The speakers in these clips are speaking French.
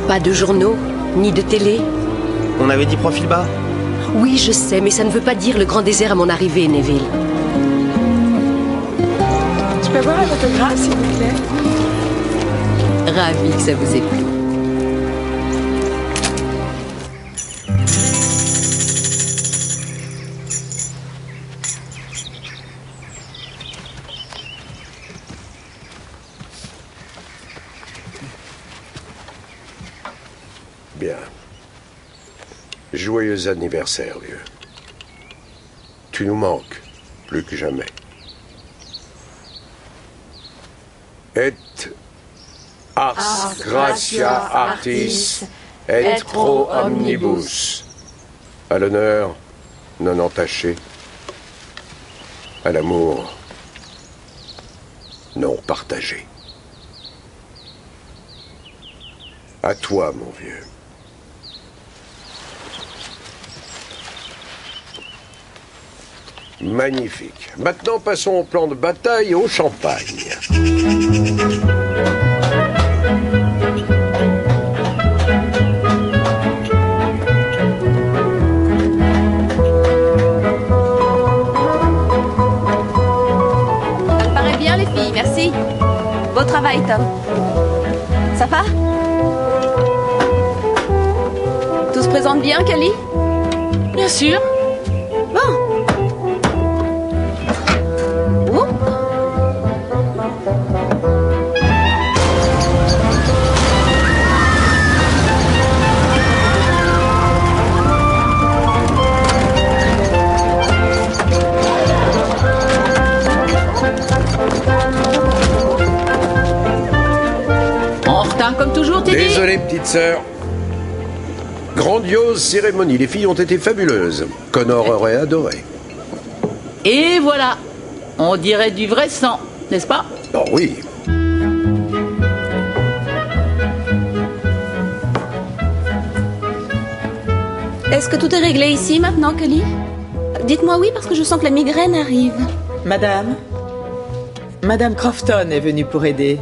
Pas de journaux, ni de télé. On avait dit profil bas. Oui, je sais, mais ça ne veut pas dire le grand désert à mon arrivée, Neville. Je peux avoir un autographe, s'il vous plaît? Ravi que ça vous ait plu. Bien. Joyeux anniversaire, vieux. Tu nous manques, plus que jamais. Et ars gratia artis et pro omnibus. À l'honneur, non entaché. À l'amour, non partagé. À toi, mon vieux. Magnifique. Maintenant, passons au plan de bataille et au champagne. Ça me paraît bien, les filles, merci. Beau travail, Tom. Ça va? Tout se présente bien, Kelly? Bien sûr. Bon. Oups. En retard comme toujours, Teddy? Désolé, petite sœur. Grandiose cérémonie. Les filles ont été fabuleuses. Connor aurait adoré. Et voilà. On dirait du vrai sang, n'est-ce pas? Oh oui. Est-ce que tout est réglé ici maintenant, Kelly? Dites-moi oui parce que je sens que la migraine arrive. Madame Crofton est venue pour aider.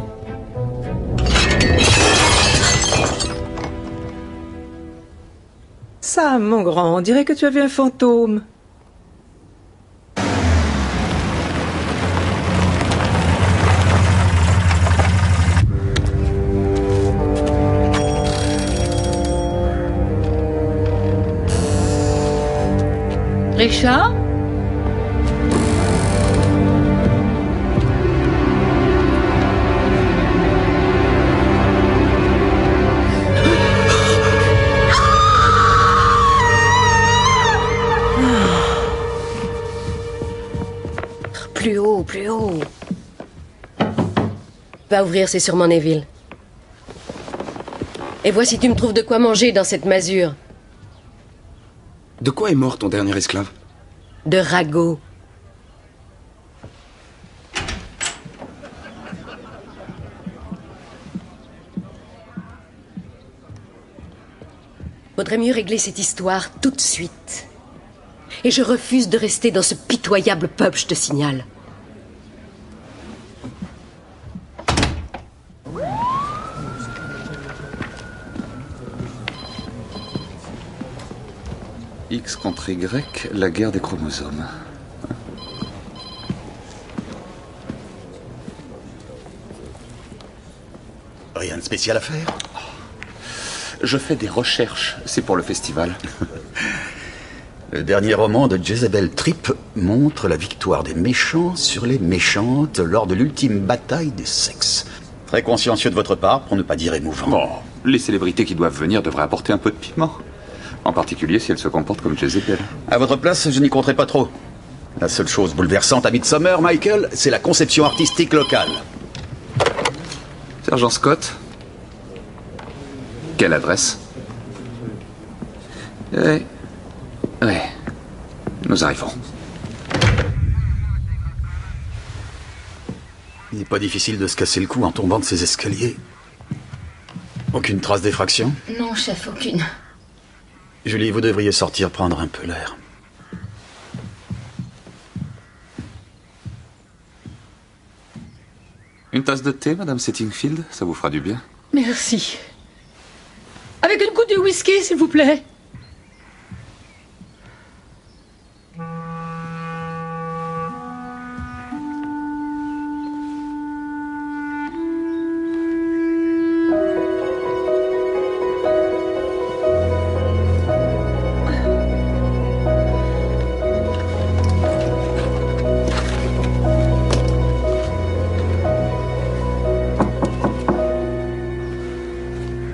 Sam, mon grand, on dirait que tu as vu un fantôme. Richard? Plus haut, plus haut. Va ouvrir, c'est sûrement Neville. Et vois si tu me trouves de quoi manger dans cette masure. De quoi est mort ton dernier esclave? De ragots. Vaudrait mieux régler cette histoire tout de suite. Et je refuse de rester dans ce pitoyable pub, je te signale. X contre Y, la guerre des chromosomes. Rien de spécial à faire? Je fais des recherches, c'est pour le festival. Le dernier roman de Jezebel Tripp montre la victoire des méchants sur les méchantes lors de l'ultime bataille des sexes. Très consciencieux de votre part, pour ne pas dire émouvant. Bon, les célébrités qui doivent venir devraient apporter un peu de piment. En particulier si elles se comportent comme Jezebel. À votre place, je n'y compterai pas trop. La seule chose bouleversante à Midsommar, Michael, c'est la conception artistique locale. Sergent Scott? Quelle adresse? Oui. Nous arrivons. Il n'est pas difficile de se casser le cou en tombant de ces escaliers. Aucune trace d'effraction? Non, chef, aucune. Julie, vous devriez sortir prendre un peu l'air. Une tasse de thé, Madame Settingfield? Ça vous fera du bien. Merci. Avec une goutte de whisky, s'il vous plaît.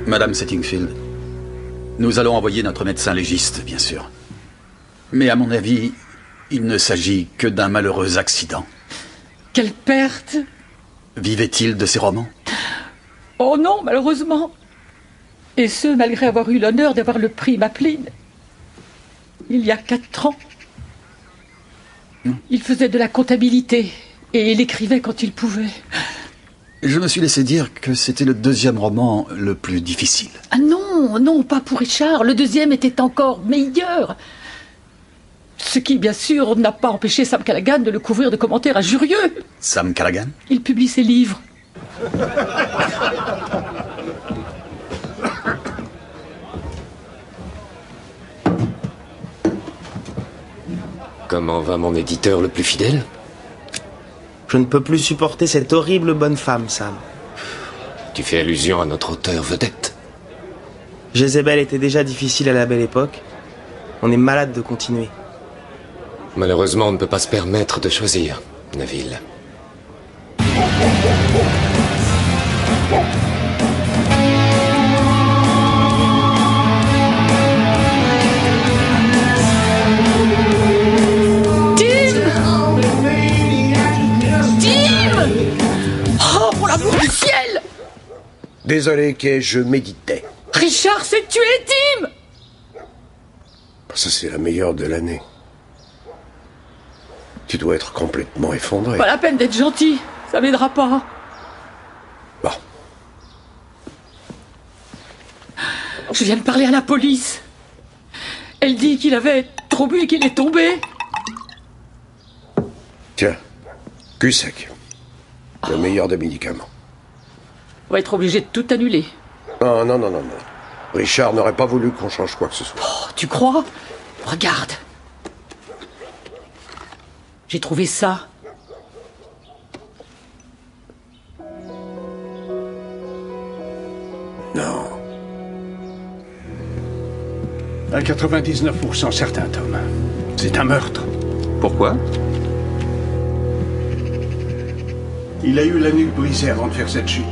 Madame Settingfield, nous allons envoyer notre médecin légiste, bien sûr. Mais à mon avis, il ne s'agit que d'un malheureux accident. Quelle perte! Vivait-il de ses romans? Oh non, malheureusement. Et ce, malgré avoir eu l'honneur d'avoir le prix Maplin. Il y a 4 ans. Il faisait de la comptabilité et il écrivait quand il pouvait. Je me suis laissé dire que c'était le 2e roman le plus difficile. Ah non, non, pas pour Richard. Le 2e était encore meilleur. Ce qui, bien sûr, n'a pas empêché Sam Callaghan de le couvrir de commentaires injurieux. Sam Callaghan? Il publie ses livres. Comment va mon éditeur le plus fidèle? Je ne peux plus supporter cette horrible bonne femme, Sam. Tu fais allusion à notre auteur vedette. Jézabel était déjà difficile à la belle époque. On est malade de continuer. Malheureusement, on ne peut pas se permettre de choisir, Neville. Désolé, Kay, je méditais. Richard s'est tué, Tim! Ça, c'est la meilleure de l'année. Tu dois être complètement effondré. Pas la peine d'être gentil, ça m'aidera pas. Bon. Je viens de parler à la police. Elle dit qu'il avait trop bu et qu'il est tombé. Tiens, cul sec. Le meilleur des médicaments. On va être obligé de tout annuler. Non, non, non, non, non. Richard n'aurait pas voulu qu'on change quoi que ce soit. Oh, tu crois? Regarde. J'ai trouvé ça. Non. À 99% certain, Tom. C'est un meurtre. Pourquoi? Il a eu la nuque brisée avant de faire cette chute.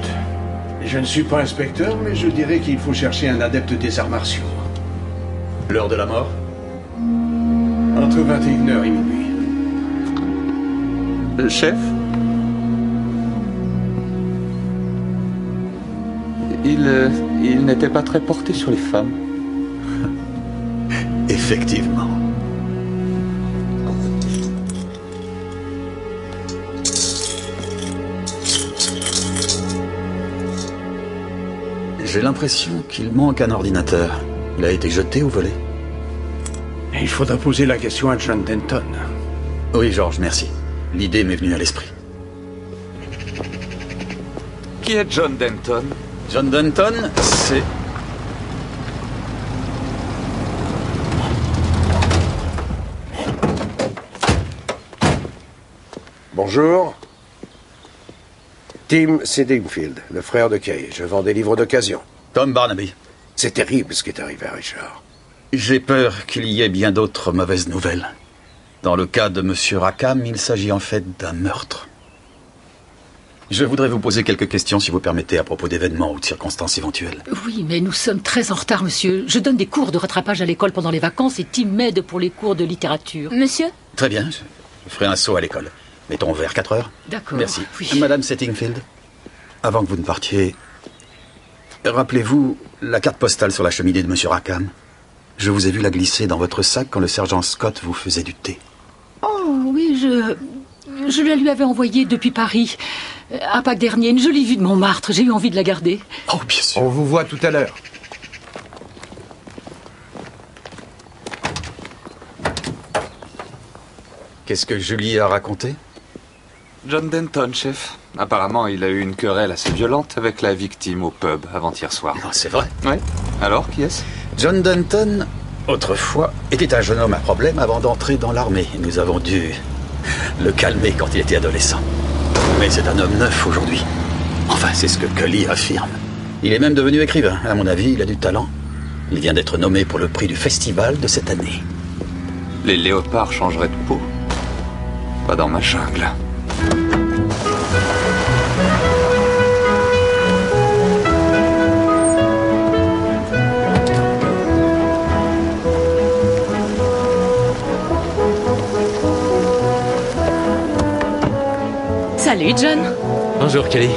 Et je ne suis pas inspecteur, mais je dirais qu'il faut chercher un adepte des arts martiaux. L'heure de la mort? Entre 21h et minuit. Chef? Il n'était pas très porté sur les femmes. Effectivement. J'ai l'impression qu'il manque un ordinateur. Il a été jeté ou volé? Et il faudra poser la question à John Denton. Oui, George, merci. L'idée m'est venue à l'esprit. Qui est John Denton? John Denton, c'est... Bonjour. Tim Settingfield, le frère de Kay. Je vends des livres d'occasion. Tom Barnaby. C'est terrible ce qui est arrivé à Richard. J'ai peur qu'il y ait bien d'autres mauvaises nouvelles. Dans le cas de Monsieur Rackham, il s'agit en fait d'un meurtre. Je voudrais vous poser quelques questions, si vous permettez, à propos d'événements ou de circonstances éventuelles. Oui, mais nous sommes très en retard, monsieur. Je donne des cours de rattrapage à l'école pendant les vacances et Tim m'aide pour les cours de littérature. Monsieur? Très bien, je ferai un saut à l'école. Mettons vers 4 heures. D'accord. Merci. Oui. Madame Settingfield, avant que vous ne partiez, rappelez-vous la carte postale sur la cheminée de Monsieur Rackham? Je vous ai vu la glisser dans votre sac quand le sergent Scott vous faisait du thé. Oh, oui, je la lui avais envoyée depuis Paris. À Pâques dernier, une jolie vue de Montmartre. J'ai eu envie de la garder. Oh, bien sûr. On vous voit tout à l'heure. Qu'est-ce que Julie a raconté? John Denton, chef. Apparemment, il a eu une querelle assez violente avec la victime au pub avant-hier soir. Non, c'est vrai. Ouais. Alors, qui est-ce? John Denton, autrefois, était un jeune homme à problème avant d'entrer dans l'armée. Nous avons dû le calmer quand il était adolescent. Mais c'est un homme neuf aujourd'hui. Enfin, c'est ce que Cully affirme. Il est même devenu écrivain. À mon avis, il a du talent. Il vient d'être nommé pour le prix du festival de cette année. Les léopards changeraient de peau. Pas dans ma jungle. Salut, John. Bonjour, Kelly.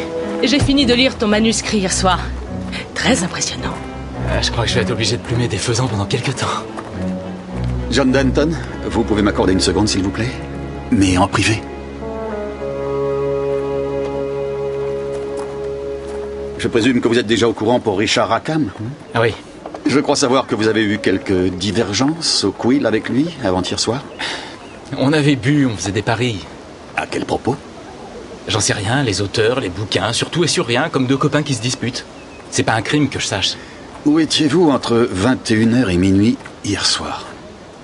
J'ai fini de lire ton manuscrit hier soir. Très impressionnant. Je crois que je vais être obligé de plumer des faisans pendant quelques temps. John Denton, vous pouvez m'accorder une seconde, s'il vous plaît? Mais en privé. Je présume que vous êtes déjà au courant pour Richard Rackham? Ah oui. Je crois savoir que vous avez eu quelques divergences au Quill avec lui avant-hier soir. On avait bu, on faisait des paris. À quel propos? J'en sais rien, les auteurs, les bouquins, sur tout et sur rien, comme deux copains qui se disputent. C'est pas un crime que je sache. Où étiez-vous entre 21h et minuit hier soir?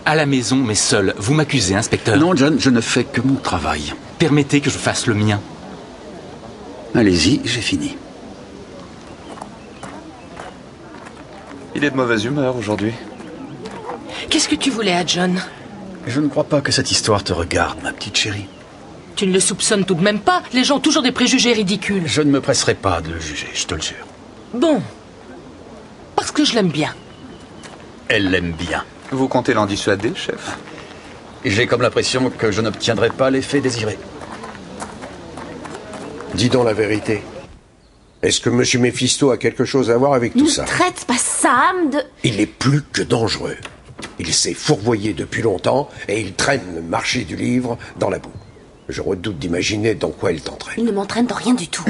À la maison, mais seul. Vous m'accusez, inspecteur? Non, John, je ne fais que mon travail. Permettez que je fasse le mien. Allez-y, j'ai fini. Il est de mauvaise humeur aujourd'hui. Qu'est-ce que tu voulais à John? Je ne crois pas que cette histoire te regarde, ma petite chérie. Tu ne le soupçonnes tout de même pas. Les gens ont toujours des préjugés ridicules. Je ne me presserai pas de le juger, je te le jure. Bon. Parce que je l'aime bien. Elle l'aime bien. Vous comptez l'en dissuader, chef? J'ai comme l'impression que je n'obtiendrai pas l'effet désiré. Dis donc la vérité. Est-ce que M. Mephisto a quelque chose à voir avec tout ça? Ne traite pas Sam de... Il est plus que dangereux. Il s'est fourvoyé depuis longtemps et il traîne le marché du livre dans la boue. Je redoute d'imaginer dans quoi il t'entraîne. Il ne m'entraîne dans rien du tout.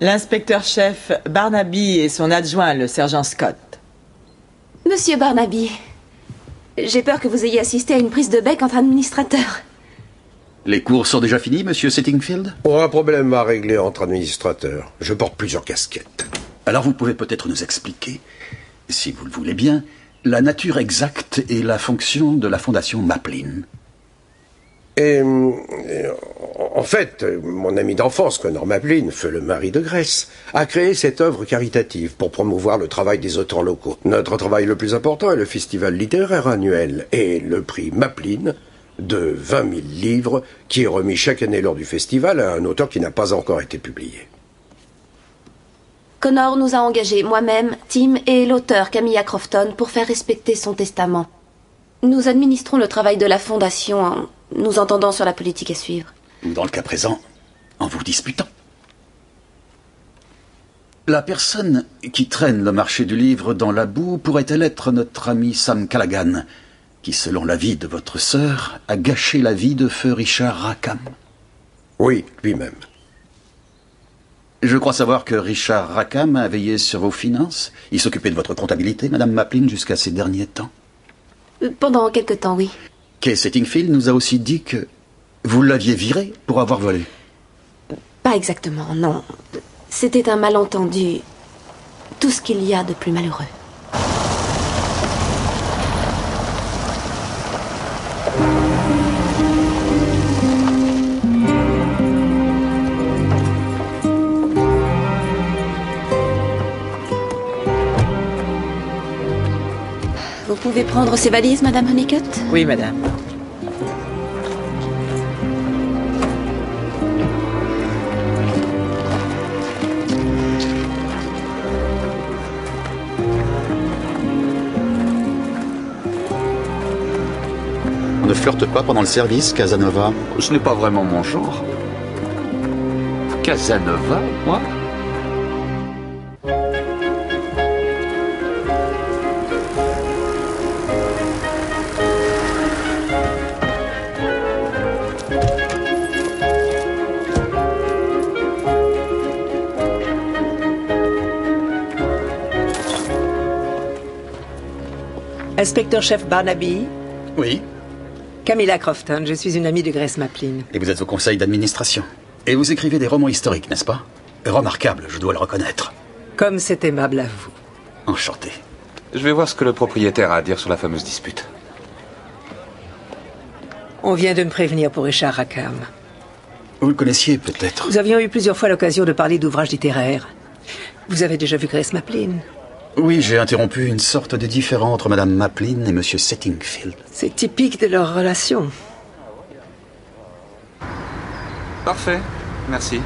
L'inspecteur-chef Barnaby et son adjoint, le sergent Scott. Monsieur Barnaby, j'ai peur que vous ayez assisté à une prise de bec entre administrateurs. Les cours sont déjà finis, monsieur Settingfield? Oh, un problème à régler entre administrateurs. Je porte plusieurs casquettes. Alors vous pouvez peut-être nous expliquer, si vous le voulez bien, la nature exacte et la fonction de la fondation Maplin. En fait, mon ami d'enfance, Connor Maplin, feu le mari de Grace, a créé cette œuvre caritative pour promouvoir le travail des auteurs locaux. Notre travail le plus important est le festival littéraire annuel et le prix Maplin de 20 000 livres qui est remis chaque année lors du festival à un auteur qui n'a pas encore été publié. Connor nous a engagés, moi-même, Tim et l'auteur Camilla Crofton, pour faire respecter son testament. Nous administrons le travail de la fondation en nous entendant sur la politique à suivre. Dans le cas présent, en vous disputant. La personne qui traîne le marché du livre dans la boue pourrait-elle être notre ami Sam Callaghan, qui, selon l'avis de votre sœur, a gâché la vie de feu Richard Rackham? Oui, lui-même. Je crois savoir que Richard Rackham a veillé sur vos finances. Il s'occupait de votre comptabilité, Madame Maplin, jusqu'à ces derniers temps. Pendant quelque temps, oui. Kay Settingfield nous a aussi dit que vous l'aviez viré pour avoir volé. Pas exactement, non. C'était un malentendu. Tout ce qu'il y a de plus malheureux. Vous pouvez prendre ces valises, Madame Honeycutt? Oui, madame. On ne flirte pas pendant le service, Casanova? Ce n'est pas vraiment mon genre. Casanova, moi? Inspecteur-chef Barnaby. Oui. Camilla Crofton, je suis une amie de Grace Maplin. Et vous êtes au conseil d'administration. Et vous écrivez des romans historiques, n'est-ce pas? Remarquable, je dois le reconnaître. Comme c'est aimable à vous. Enchanté. Je vais voir ce que le propriétaire a à dire sur la fameuse dispute. On vient de me prévenir pour Richard Rackham. Vous le connaissiez peut-être? Nous avions eu plusieurs fois l'occasion de parler d'ouvrages littéraires. Vous avez déjà vu Grace Maplin? Oui, j'ai interrompu une sorte de différend entre Madame Maplin et Monsieur Settingfield. C'est typique de leur relation. Parfait, merci.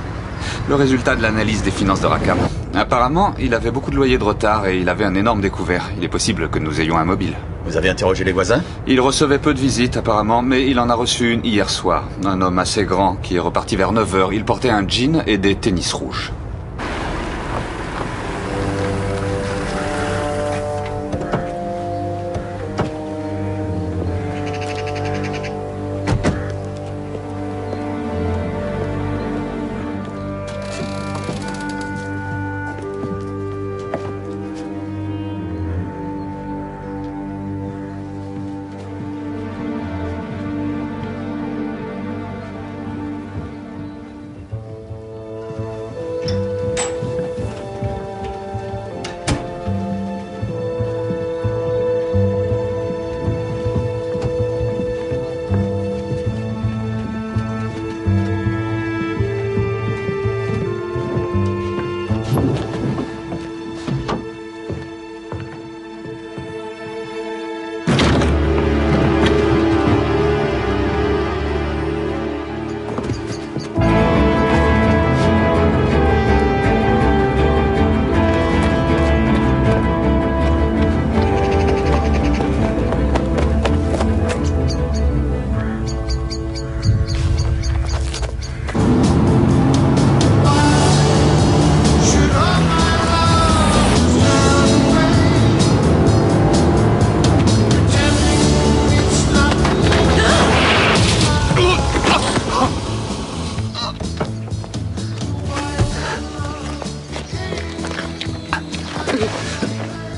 Le résultat de l'analyse des finances de Rackham. Apparemment, il avait beaucoup de loyers de retard et il avait un énorme découvert. Il est possible que nous ayons un mobile. Vous avez interrogé les voisins? Il recevait peu de visites apparemment, mais il en a reçu une hier soir. Un homme assez grand qui est reparti vers 9h. Il portait un jean et des tennis rouges.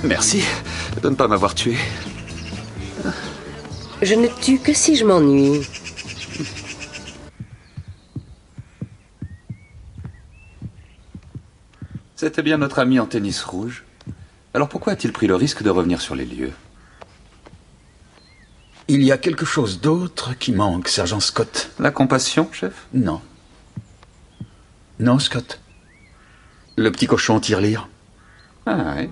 Merci de ne pas m'avoir tué. Je ne tue que si je m'ennuie. C'était bien notre ami en tennis rouge. Alors pourquoi a-t-il pris le risque de revenir sur les lieux? Il y a quelque chose d'autre qui manque, sergent Scott. La compassion, chef? Non. Non, Scott. Le petit cochon tirelire. Ah oui.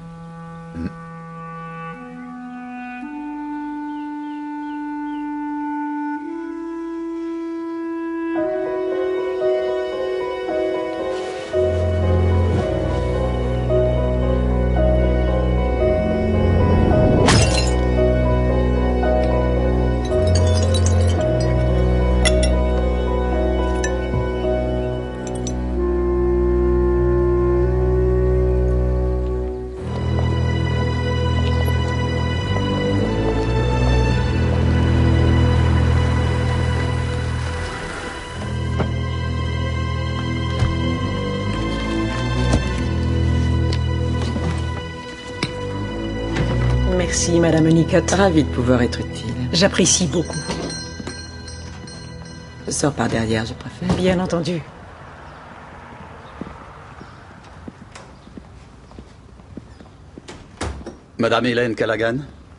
Merci, Madame Honeycutt. Ravie de pouvoir être utile. J'apprécie beaucoup. Je sors par derrière, je préfère. Bien entendu. Madame Hélène Callaghan?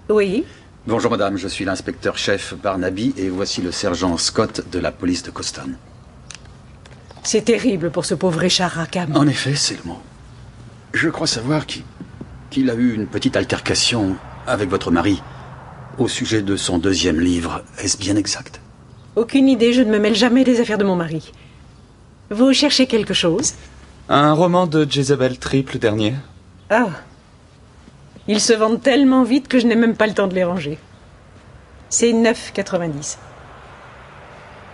Oui. Bonjour madame, je suis l'inspecteur-chef Barnaby et voici le sergent Scott de la police de Coston. C'est terrible pour ce pauvre Richard Rackham. En effet, c'est le mot. Je crois savoir qu'il a eu une petite altercation avec votre mari au sujet de son deuxième livre. Est-ce bien exact? Aucune idée, je ne me mêle jamais des affaires de mon mari. Vous cherchez quelque chose? Un roman de Jezebel Tripp, le dernier. Ah. Ils se vendent tellement vite que je n'ai même pas le temps de les ranger. C'est 9,90.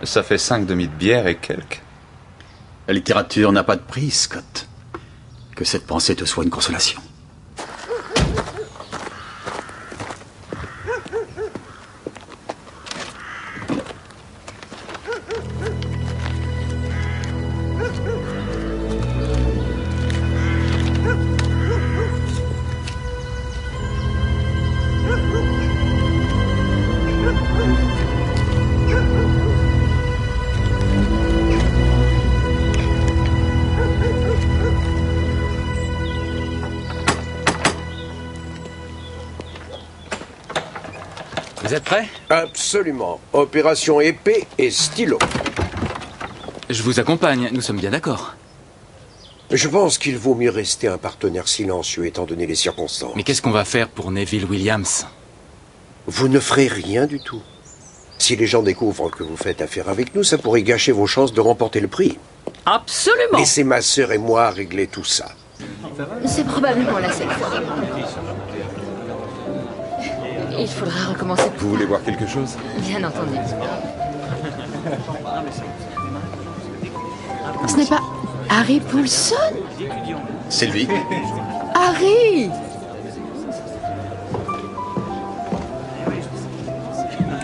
Ça fait 5 demi de bière et quelques. La littérature n'a pas de prix, Scott. Que cette pensée te soit une consolation. Vous êtes prêts? Absolument. Opération épée et stylo. Je vous accompagne, nous sommes bien d'accord. Je pense qu'il vaut mieux rester un partenaire silencieux étant donné les circonstances. Mais qu'est-ce qu'on va faire pour Neville Williams? Vous ne ferez rien du tout. Si les gens découvrent que vous faites affaire avec nous, ça pourrait gâcher vos chances de remporter le prix. Absolument. Laissez ma sœur et moi régler tout ça. C'est probablement la seule fois. Il faudra recommencer. Vous voulez voir quelque chose? Bien entendu. Ce n'est pas Harry Paulson? C'est lui. Harry!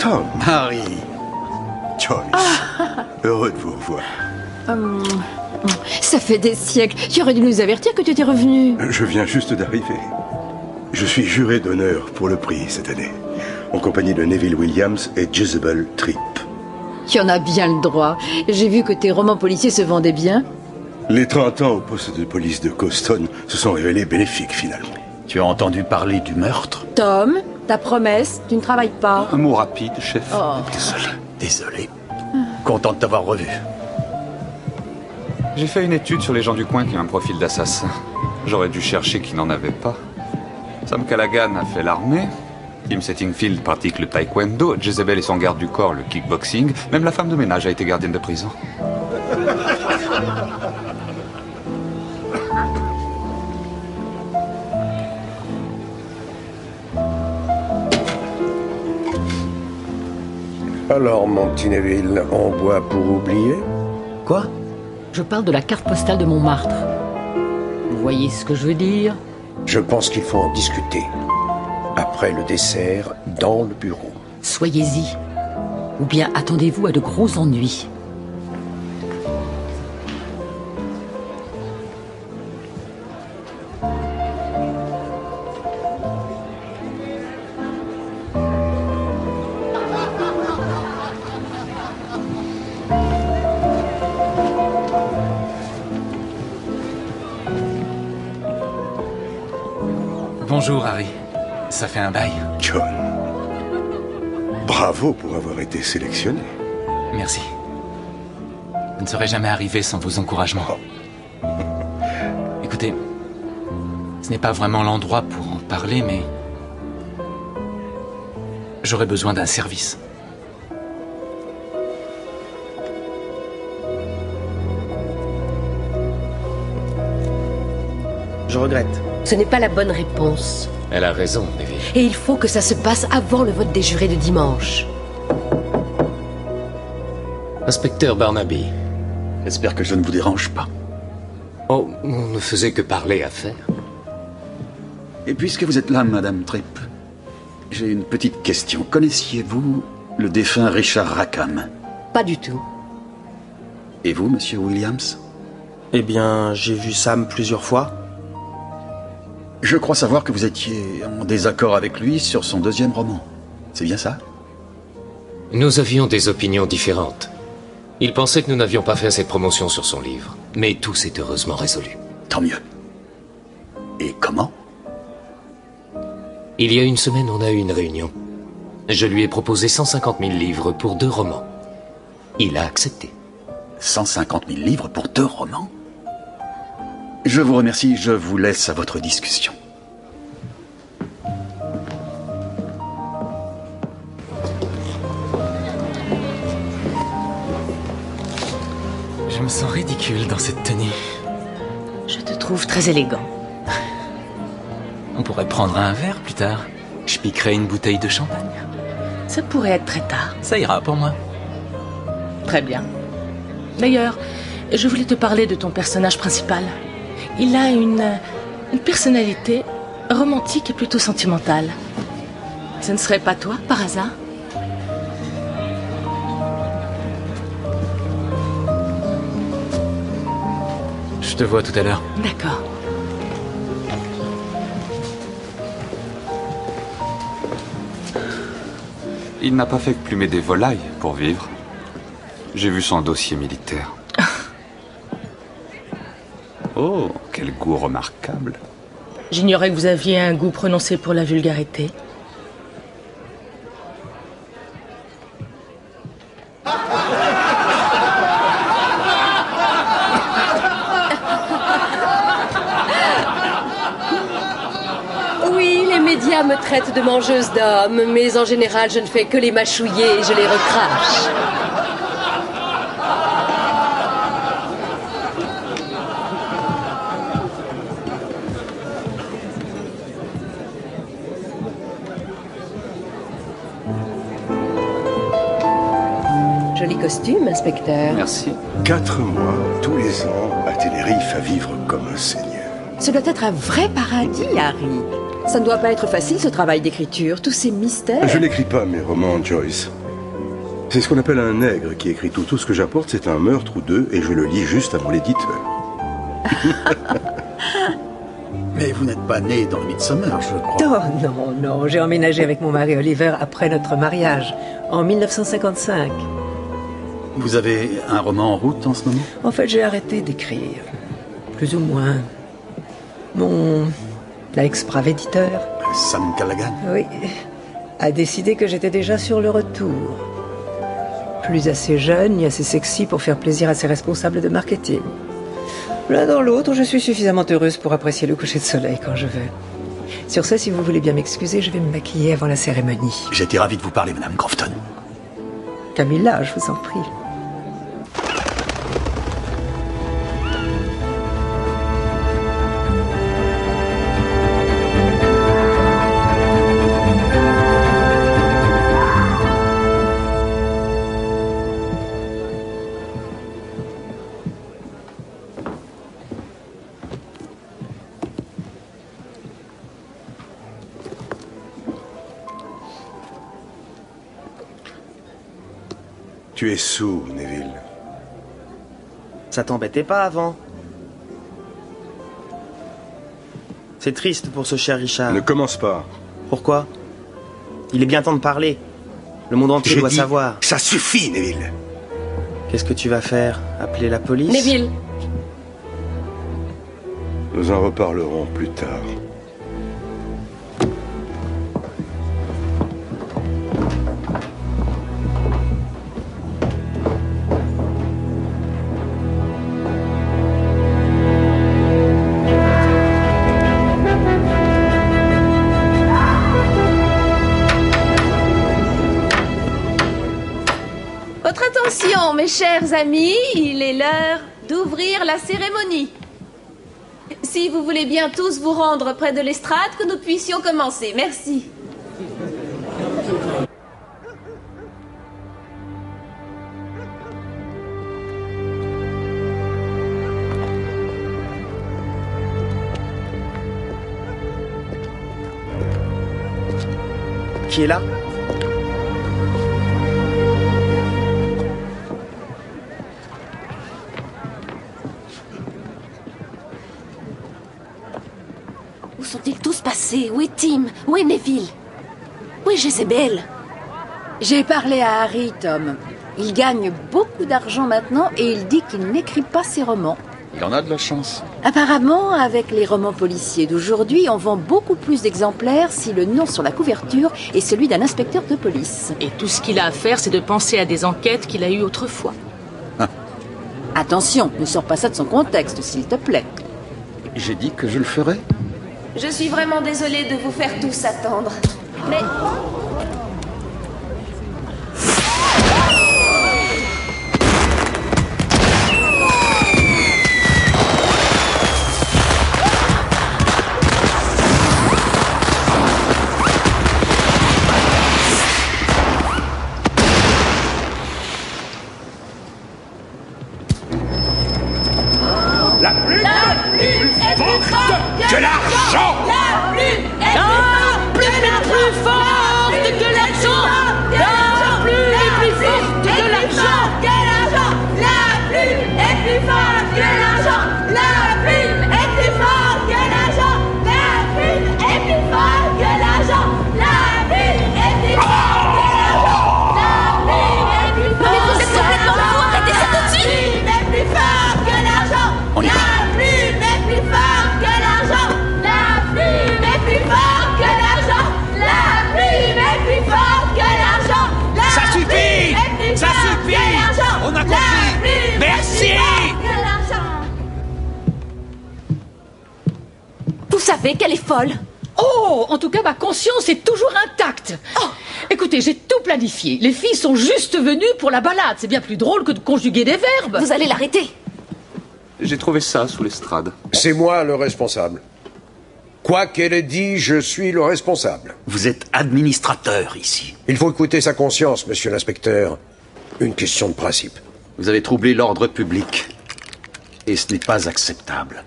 Tom. Harry. Joyce. Heureux de vous revoir. Ça fait des siècles. Tu aurais dû nous avertir que tu étais revenu. Je viens juste d'arriver. Je suis juré d'honneur pour le prix cette année, en compagnie de Neville Williams et Jezebel Tripp. Tu en as bien le droit. J'ai vu que tes romans policiers se vendaient bien. Les 30 ans au poste de police de Coston se sont révélés bénéfiques finalement. Tu as entendu parler du meurtre? Tom, ta promesse, tu ne travailles pas. Un mot rapide, chef. Oh. Désolé. Content de t'avoir revu. J'ai fait une étude sur les gens du coin qui ont un profil d'assassin. J'aurais dû chercher qui n'en avait pas. Sam Callaghan a fait l'armée. Kim Settingfield pratique le taekwondo. Jezebel est son garde du corps, le kickboxing. Même la femme de ménage a été gardienne de prison. Alors, mon petit Neville, on boit pour oublier? Quoi? Je parle de la carte postale de Montmartre. Vous voyez ce que je veux dire? Je pense qu'il faut en discuter. Après le dessert, dans le bureau. Soyez-y. Ou bien attendez-vous à de gros ennuis. Bonjour, Harry. Ça fait un bail. John. Bravo pour avoir été sélectionné. Merci. Je ne serais jamais arrivé sans vos encouragements. Écoutez, ce n'est pas vraiment l'endroit pour en parler, mais j'aurais besoin d'un service. Je regrette. Ce n'est pas la bonne réponse. Elle a raison, Neville. Et il faut que ça se passe avant le vote des jurés de dimanche. Inspecteur Barnaby. J'espère que je ne vous dérange pas. Oh, on ne faisait que parler affaires. Et puisque vous êtes là, Madame Tripp, j'ai une petite question. Connaissiez-vous le défunt Richard Rackham? Pas du tout. Et vous, Monsieur Williams? Eh bien, j'ai vu Sam plusieurs fois. Je crois savoir que vous étiez en désaccord avec lui sur son deuxième roman. C'est bien ça? Nous avions des opinions différentes. Il pensait que nous n'avions pas fait assez de promotion sur son livre. Mais tout s'est heureusement résolu. Tant mieux. Et comment? Il y a une semaine, on a eu une réunion. Je lui ai proposé 150 000 livres pour 2 romans. Il a accepté. 150 000 livres pour 2 romans? Je vous remercie, je vous laisse à votre discussion. Je me sens ridicule dans cette tenue. Je te trouve très élégant. On pourrait prendre un verre plus tard. Je piquerai une bouteille de champagne. Ça pourrait être très tard. Ça ira pour moi. Très bien. D'ailleurs, je voulais te parler de ton personnage principal. Il a une personnalité romantique et plutôt sentimentale. Ce ne serait pas toi, par hasard? Je te vois tout à l'heure. D'accord. Il n'a pas fait que plumer des volailles pour vivre. J'ai vu son dossier militaire. Oh, quel goût remarquable. J'ignorais que vous aviez un goût prononcé pour la vulgarité. médias me traitent de mangeuse d'hommes, mais en général, je ne fais que les mâchouiller et je les recrache. Joli costume, inspecteur. Merci. 4 mois, tous les ans, à Tenerife, à vivre comme un seigneur. Ce doit être un vrai paradis, Harry. Ça ne doit pas être facile, ce travail d'écriture, tous ces mystères. Je n'écris pas mes romans, Joyce. C'est ce qu'on appelle un nègre qui écrit tout. Tout ce que j'apporte, c'est un meurtre ou deux, et je le lis juste avant l'éditeur. Mais vous n'êtes pas né dans le Midsommar, je crois. Oh non, j'ai emménagé avec mon mari Oliver après notre mariage, en 1955. Vous avez un roman en route en ce moment? En fait, j'ai arrêté d'écrire. Plus ou moins. Mon ex-brave éditeur, Sam Callaghan? oui, a décidé que j'étais déjà sur le retour. Plus assez jeune ni assez sexy pour faire plaisir à ses responsables de marketing. L'un dans l'autre, je suis suffisamment heureuse pour apprécier le coucher de soleil quand je veux. Sur ce, si vous voulez bien m'excuser, je vais me maquiller avant la cérémonie. J'étais ravi de vous parler, Madame Crofton. Camilla, je vous en prie. Tu es sous, Neville. Ça t'embêtait pas avant? C'est triste pour ce cher Richard. Ne commence pas. Pourquoi? Il est bien temps de parler. Le monde entier doit savoir. Ça suffit, Neville. Qu'est-ce que tu vas faire? Appeler la police? Neville. Nous en reparlerons plus tard. Attention, mes chers amis, il est l'heure d'ouvrir la cérémonie. Si vous voulez bien tous vous rendre près de l'estrade, que nous puissions commencer. Merci. Qui est là? Où sont-ils tous passés? Où est Tim? Où est Neville? Où est Jezebel? J'ai parlé à Harry, Tom. Il gagne beaucoup d'argent maintenant et il dit qu'il n'écrit pas ses romans. Il en a de la chance. Apparemment, avec les romans policiers d'aujourd'hui, on vend beaucoup plus d'exemplaires si le nom sur la couverture est celui d'un inspecteur de police. Et tout ce qu'il a à faire, c'est de penser à des enquêtes qu'il a eues autrefois. Ah. Attention, ne sors pas ça de son contexte, s'il te plaît. J'ai dit que je le ferais. Je suis vraiment désolée de vous faire tous attendre. Mais... La plume est plus forte que l'argent. La plume est plus forte que l'argent. La plume est plus forte que l'argent. La plume est plus forte que l'argent. La plume est plus forte que l'argent. La plume est plus forte que l'argent. La plume est plus forte que l'argent. La plume est plus forte que l'argent. Mais vous êtes complètement fou, arrêtez ça tout de suite. La plume est plus forte que l'argent. On y va. La plume est plus forte que l'argent. La plume est plus forte que l'argent. La plume est plus forte que l'argent. Ça suffit. Ça suffit. On a compris. Merci. Vous savez qu'elle est folle. Oh, en tout cas, ma conscience est toujours intacte. Écoutez, j'ai tout planifié. Les filles sont juste venues pour la balade. C'est bien plus drôle que de conjuguer des verbes. Vous allez l'arrêter. J'ai trouvé ça sous l'estrade. C'est moi le responsable. Quoi qu'elle ait dit, je suis le responsable. Vous êtes administrateur ici. Il faut écouter sa conscience, monsieur l'inspecteur. Une question de principe. Vous avez troublé l'ordre public. Et ce n'est pas acceptable.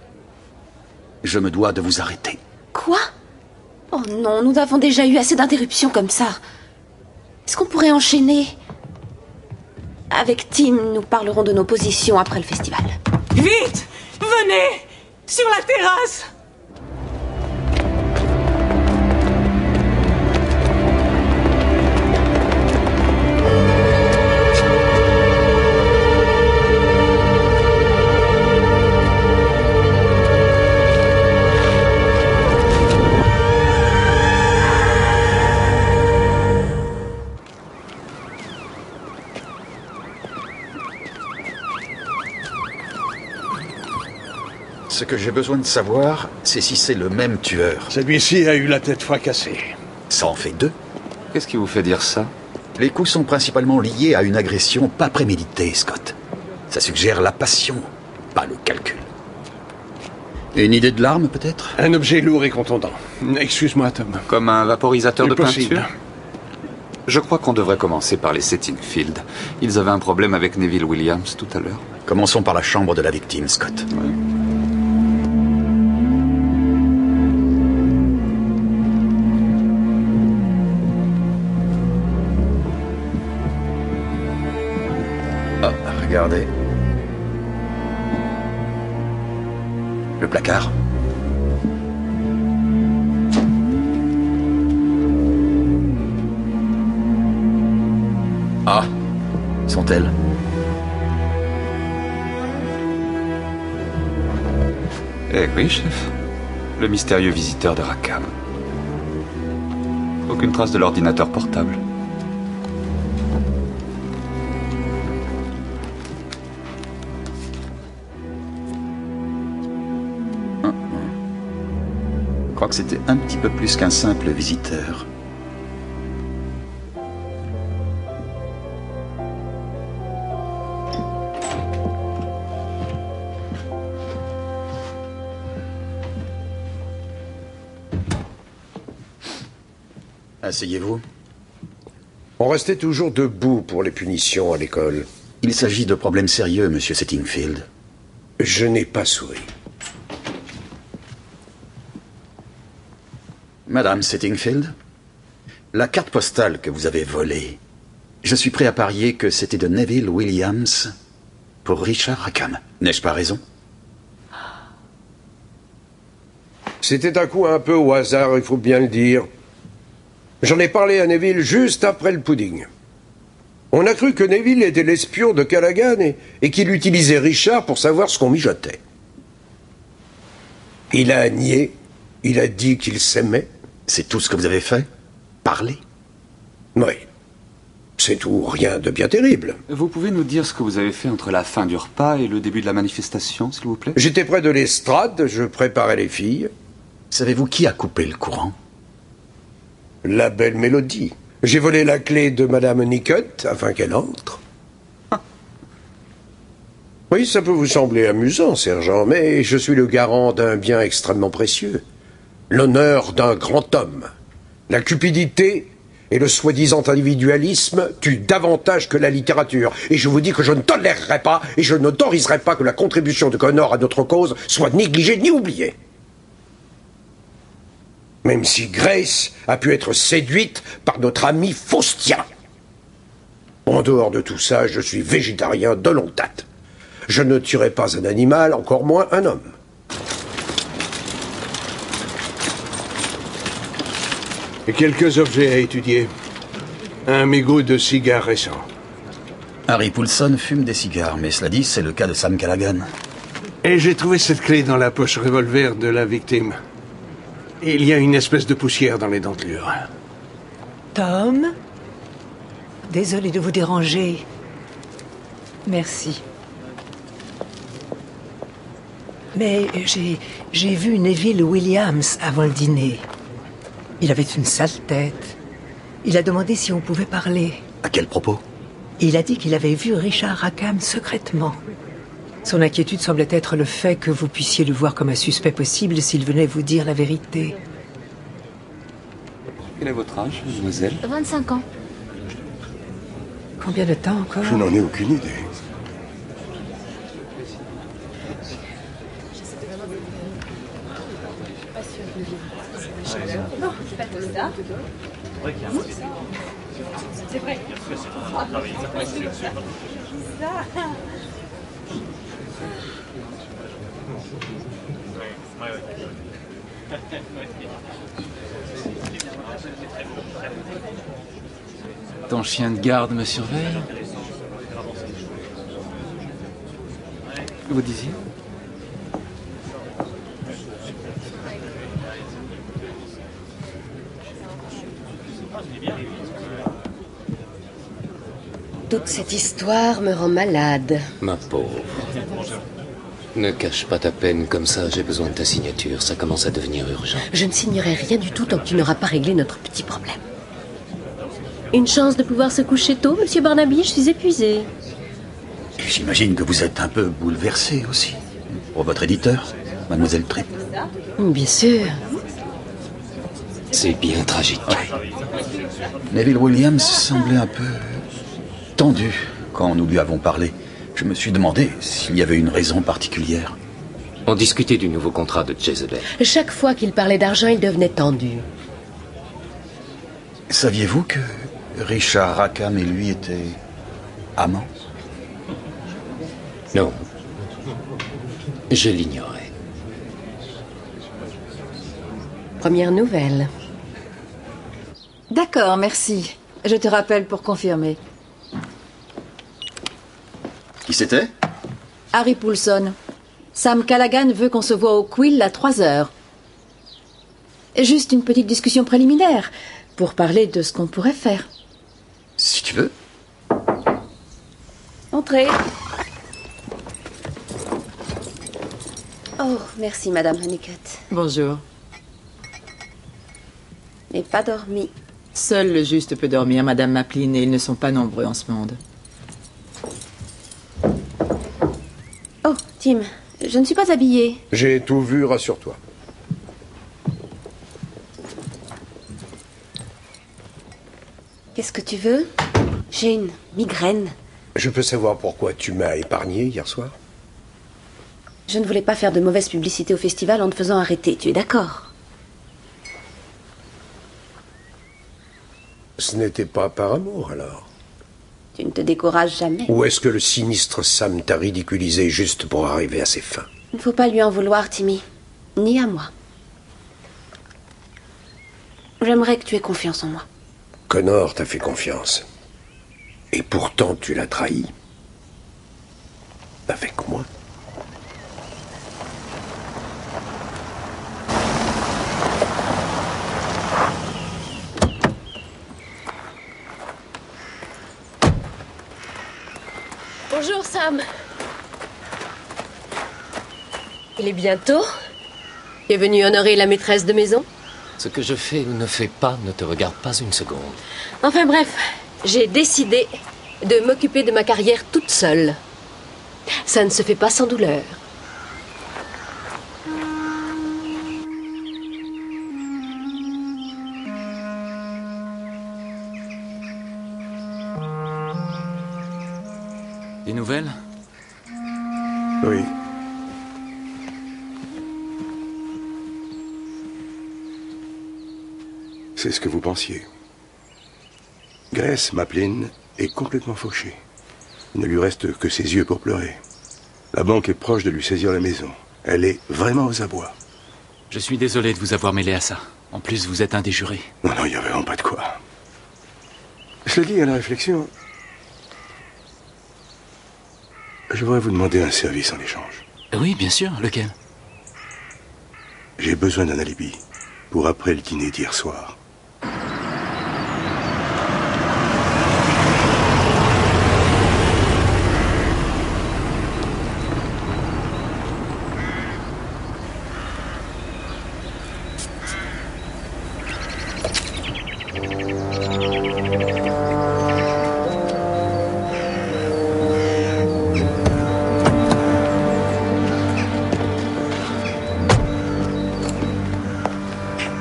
Je me dois de vous arrêter. Quoi? Oh non, nous avons déjà eu assez d'interruptions comme ça. Est-ce qu'on pourrait enchaîner? Avec Tim, nous parlerons de nos positions après le festival. Vite! Venez! Sur la terrasse! Ce que j'ai besoin de savoir, c'est si c'est le même tueur. Celui-ci a eu la tête fracassée. Ça en fait 2. Qu'est-ce qui vous fait dire ça? Les coups sont principalement liés à une agression pas préméditée, Scott. Ça suggère la passion, pas le calcul. Une idée de l'arme, peut-être? Un objet lourd et contondant. Excuse-moi, Tom. Comme un vaporisateur de Possible. peinture? Je crois qu'on devrait commencer par les Settingfield. Ils avaient un problème avec Neville Williams tout à l'heure. Commençons par la chambre de la victime, Scott. Ouais. Ah, regardez. Le placard. Ah, sont-elles? Eh oui, chef. Le mystérieux visiteur de Rackham. Aucune trace de l'ordinateur portable. Je crois que c'était un petit peu plus qu'un simple visiteur. Asseyez-vous. On restait toujours debout pour les punitions à l'école. Il s'agit de problèmes sérieux, monsieur Settingfield. Je n'ai pas souri. Madame Settingfield, la carte postale que vous avez volée, je suis prêt à parier que c'était de Neville Williams pour Richard Rackham. N'ai-je pas raison? C'était un coup un peu au hasard, il faut bien le dire. J'en ai parlé à Neville juste après le pudding. On a cru que Neville était l'espion de Callaghan et qu'il utilisait Richard pour savoir ce qu'on mijotait. Il a nié, il a dit qu'il s'aimait. C'est tout ce que vous avez fait? Parler? Oui. C'est tout, rien de bien terrible. Vous pouvez nous dire ce que vous avez fait entre la fin du repas et le début de la manifestation, s'il vous plaît? J'étais près de l'estrade, je préparais les filles. Savez-vous qui a coupé le courant? La belle Mélodie. J'ai volé la clé de Madame Nicotte afin qu'elle entre. Oui, ça peut vous sembler amusant, sergent, mais je suis le garant d'un bien extrêmement précieux. L'honneur d'un grand homme. La cupidité et le soi-disant individualisme tuent davantage que la littérature. Et je vous dis que je ne tolérerai pas et je n'autoriserai pas que la contribution de Connor à notre cause soit négligée ni oubliée. Même si Grace a pu être séduite par notre ami Faustien. En dehors de tout ça, je suis végétarien de longue date. Je ne tuerai pas un animal, encore moins un homme. Et quelques objets à étudier. Un mégot de cigare récent. Harry Poulson fume des cigares, mais cela dit, c'est le cas de Sam Callaghan. Et j'ai trouvé cette clé dans la poche revolver de la victime. Il y a une espèce de poussière dans les dentelures. Tom? Désolé de vous déranger. Merci. Mais j'ai vu Neville Williams avant le dîner. Il avait une sale tête. Il a demandé si on pouvait parler. À quel propos? Il a dit qu'il avait vu Richard Rackham secrètement. Son inquiétude semblait être le fait que vous puissiez le voir comme un suspect possible s'il venait vous dire la vérité. Quel est votre âge, mademoiselle? 25 ans. Combien de temps encore? Je n'en ai aucune idée. Non, c'est pas tout ça. C'est vrai. Ton chien de garde me surveille? Vous disiez? Toute cette histoire me rend malade. Ma pauvre. Ne cache pas ta peine comme ça, j'ai besoin de ta signature, ça commence à devenir urgent. Je ne signerai rien du tout tant que tu n'auras pas réglé notre petit problème. Une chance de pouvoir se coucher tôt, Monsieur Barnaby, je suis épuisée. Et j'imagine que vous êtes un peu bouleversé aussi. Pour votre éditeur, Mademoiselle Tripp. Bien sûr. C'est bien tragique. Ouais. Neville Williams semblait un peu tendu quand nous lui avons parlé. Je me suis demandé s'il y avait une raison particulière. On discutait du nouveau contrat de Jezebel. Chaque fois qu'il parlait d'argent, il devenait tendu. Saviez-vous que Richard Rackham et lui étaient amants? Non. Je l'ignorais. Première nouvelle. D'accord, merci. Je te rappelle pour confirmer. Qui c'était? Harry Poulson. Sam Callaghan veut qu'on se voit au Quill à 3 heures. Juste une petite discussion préliminaire, pour parler de ce qu'on pourrait faire. Si tu veux. Entrez. Oh, merci, Madame Honeycutt. Bonjour. N'ai pas dormi. Seul le juste peut dormir, Madame Maplin, et ils ne sont pas nombreux en ce monde. Oh, Tim, je ne suis pas habillée. J'ai tout vu, rassure-toi. Qu'est-ce que tu veux? J'ai une migraine. Je peux savoir pourquoi tu m'as épargné hier soir? Je ne voulais pas faire de mauvaise publicité au festival en te faisant arrêter, tu es d'accord? Ce n'était pas par amour, alors? Tu ne te décourages jamais. Ou est-ce que le sinistre Sam t'a ridiculisé juste pour arriver à ses fins? Il ne faut pas lui en vouloir, Timmy. Ni à moi. J'aimerais que tu aies confiance en moi. Connor t'a fait confiance. Et pourtant, tu l'as trahi. Avec moi. Bonjour, Sam. Il est bientôt. Tu es venu honorer la maîtresse de maison? Ce que je fais ou ne fais pas ne te regarde pas une seconde. Enfin bref, j'ai décidé de m'occuper de ma carrière toute seule. Ça ne se fait pas sans douleur. Des nouvelles? Oui. C'est ce que vous pensiez. Grace Maplin est complètement fauchée. Il ne lui reste que ses yeux pour pleurer. La banque est proche de lui saisir la maison. Elle est vraiment aux abois. Je suis désolé de vous avoir mêlé à ça. En plus, vous êtes un des jurés. Non, il n'y a vraiment pas de quoi. Cela dit, à la réflexion, je voudrais vous demander un service en échange. Oui, bien sûr. Lequel? J'ai besoin d'un alibi pour après le dîner d'hier soir.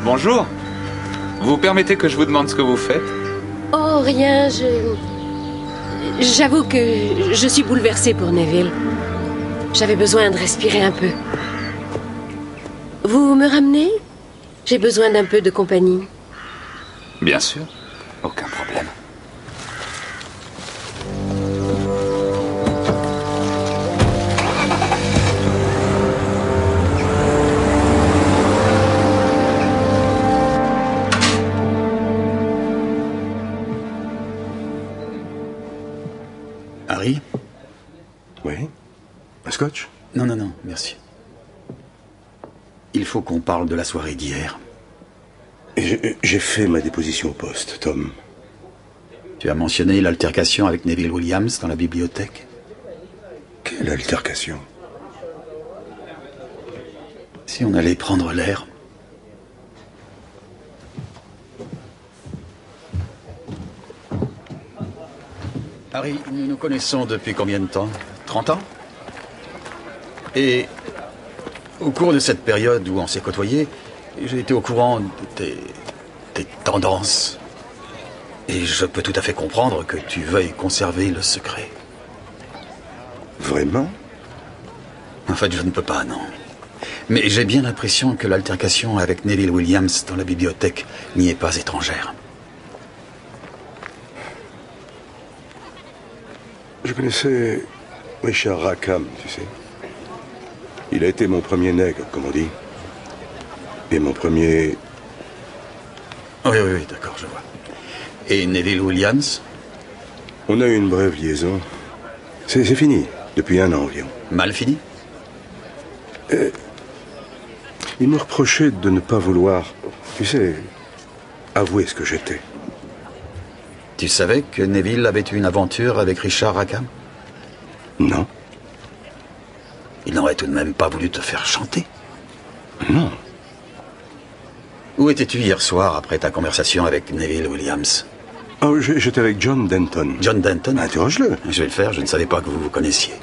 Bonjour. Vous permettez que je vous demande ce que vous faites? Oh, rien, J'avoue que je suis bouleversée pour Neville. J'avais besoin de respirer un peu. Vous me ramenez? J'ai besoin d'un peu de compagnie. Bien sûr. Aucun problème. Harry? Oui? Un scotch? Non, non, non, merci. Il faut qu'on parle de la soirée d'hier. J'ai fait ma déposition au poste, Tom. Tu as mentionné l'altercation avec Neville Williams dans la bibliothèque? Quelle altercation? Si on allait prendre l'air. Harry, nous nous connaissons depuis combien de temps? 30 ans? Et au cours de cette période où on s'est côtoyés, j'ai été au courant de tes tendances. Et je peux tout à fait comprendre que tu veuilles conserver le secret. Vraiment? En fait, je ne peux pas, non. Mais j'ai bien l'impression que l'altercation avec Neville Williams dans la bibliothèque n'y est pas étrangère. Je connaissais Richard Rackham, tu sais. Il a été mon premier nègre, comme on dit. Et mon premier... Oui, oui, oui, d'accord, je vois. Et Neville Williams? On a eu une brève liaison. C'est fini, depuis 1 an environ. Mal fini? Il me reprochait de ne pas vouloir, tu sais, avouer ce que j'étais. Tu savais que Neville avait eu une aventure avec Richard Rackham? Non. Il n'aurait tout de même pas voulu te faire chanter? Non. Où étais-tu hier soir après ta conversation avec Neville Williams? Oh, j'étais avec John Denton. John Denton? Interroge-le. Je vais le faire, je ne savais pas que vous vous connaissiez.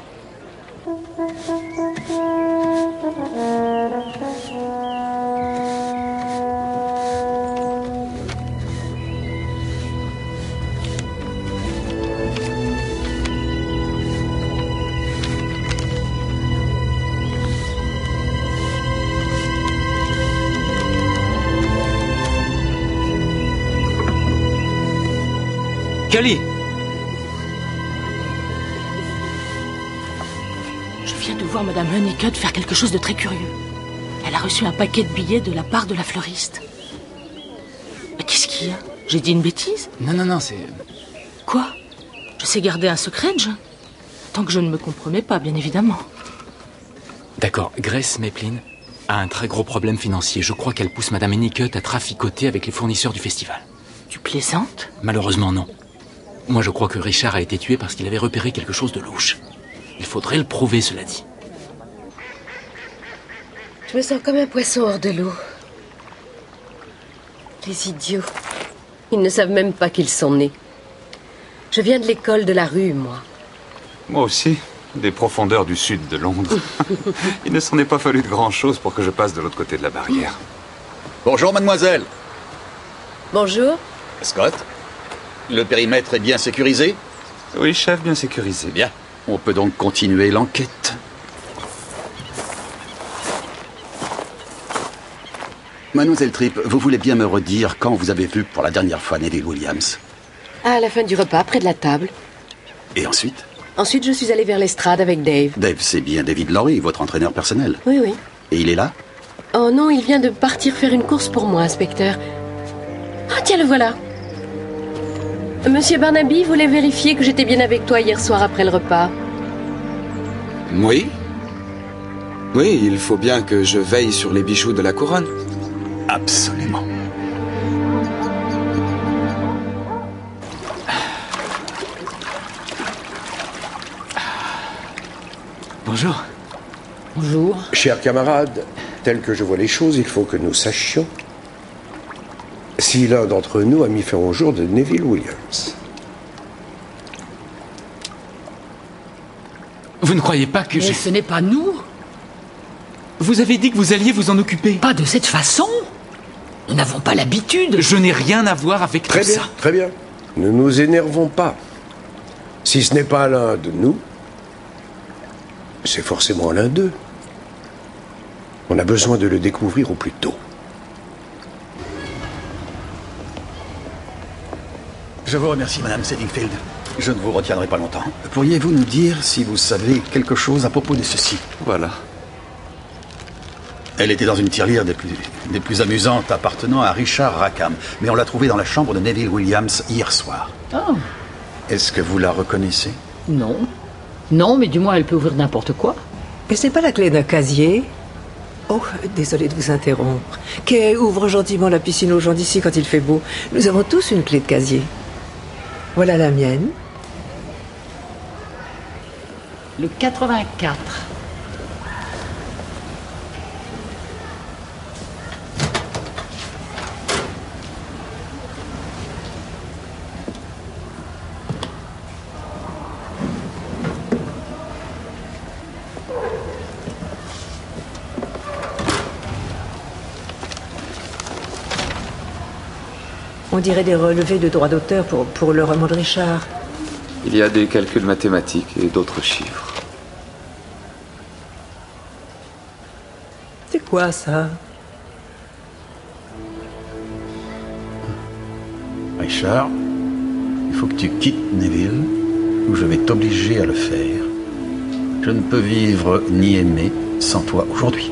Kelly! Je viens de voir Madame Honeycutt faire quelque chose de très curieux. Elle a reçu un paquet de billets de la part de la fleuriste. Mais qu'est-ce qu'il y a? J'ai dit une bêtise? Non, non, non, c'est... Quoi? Je sais garder un secret, John? Tant que je ne me compromets pas, bien évidemment. D'accord, Grace Maplin a un très gros problème financier. Je crois qu'elle pousse Madame Honeycutt à traficoter avec les fournisseurs du festival. Tu plaisantes? Malheureusement, non. Moi, je crois que Richard a été tué parce qu'il avait repéré quelque chose de louche. Il faudrait le prouver, cela dit. Je me sens comme un poisson hors de l'eau. Les idiots. Ils ne savent même pas qu'ils sont nés. Je viens de l'école de la rue, moi. Moi aussi, des profondeurs du sud de Londres. Il ne s'en est pas fallu de grand-chose pour que je passe de l'autre côté de la barrière. Bonjour, mademoiselle. Bonjour. Scott, le périmètre est bien sécurisé? Oui, chef, bien sécurisé. Bien. On peut donc continuer l'enquête. Mademoiselle Tripp, vous voulez bien me redire quand vous avez vu pour la dernière fois Neville Williams? À la fin du repas, près de la table. Et ensuite? Ensuite, je suis allée vers l'estrade avec Dave. Dave, c'est bien David Lowry, votre entraîneur personnel? Oui, oui. Et il est là? Oh non, il vient de partir faire une course pour moi, inspecteur. Ah, tiens, le voilà. Monsieur Barnaby voulait vérifier que j'étais bien avec toi hier soir après le repas. Oui. Oui, il faut bien que je veille sur les bijoux de la couronne. Absolument. Bonjour. Bonjour. Chers camarades, tel que je vois les choses, il faut que nous sachions si l'un d'entre nous a mis fin au jour de Neville Williams. Vous ne croyez pas que Mais ce n'est pas nous. Vous avez dit que vous alliez vous en occuper. Pas de cette façon. Nous n'avons pas l'habitude. Je n'ai rien à voir avec tout ça. Très bien. Ne nous énervons pas. Si ce n'est pas l'un de nous, c'est forcément l'un d'eux. On a besoin de le découvrir au plus tôt. Je vous remercie, Madame Settingfield. Je ne vous retiendrai pas longtemps. Pourriez-vous nous dire si vous savez quelque chose à propos de ceci? Voilà. Elle était dans une tirelire des plus amusantes appartenant à Richard Rackham, mais on l'a trouvée dans la chambre de Neville Williams hier soir. Oh. Est-ce que vous la reconnaissez? Non. Non, mais du moins elle peut ouvrir n'importe quoi. Mais c'est pas la clé d'un casier? Oh, désolé de vous interrompre. Kay, ouvre gentiment la piscine aux gens d'ici quand il fait beau. Nous avons tous une clé de casier. Voilà la mienne. Le 84. On dirait des relevés de droits d'auteur pour le roman de Richard. Il y a des calculs mathématiques et d'autres chiffres. C'est quoi ça? Richard, il faut que tu quittes Neville, ou je vais t'obliger à le faire. Je ne peux vivre ni aimer sans toi aujourd'hui.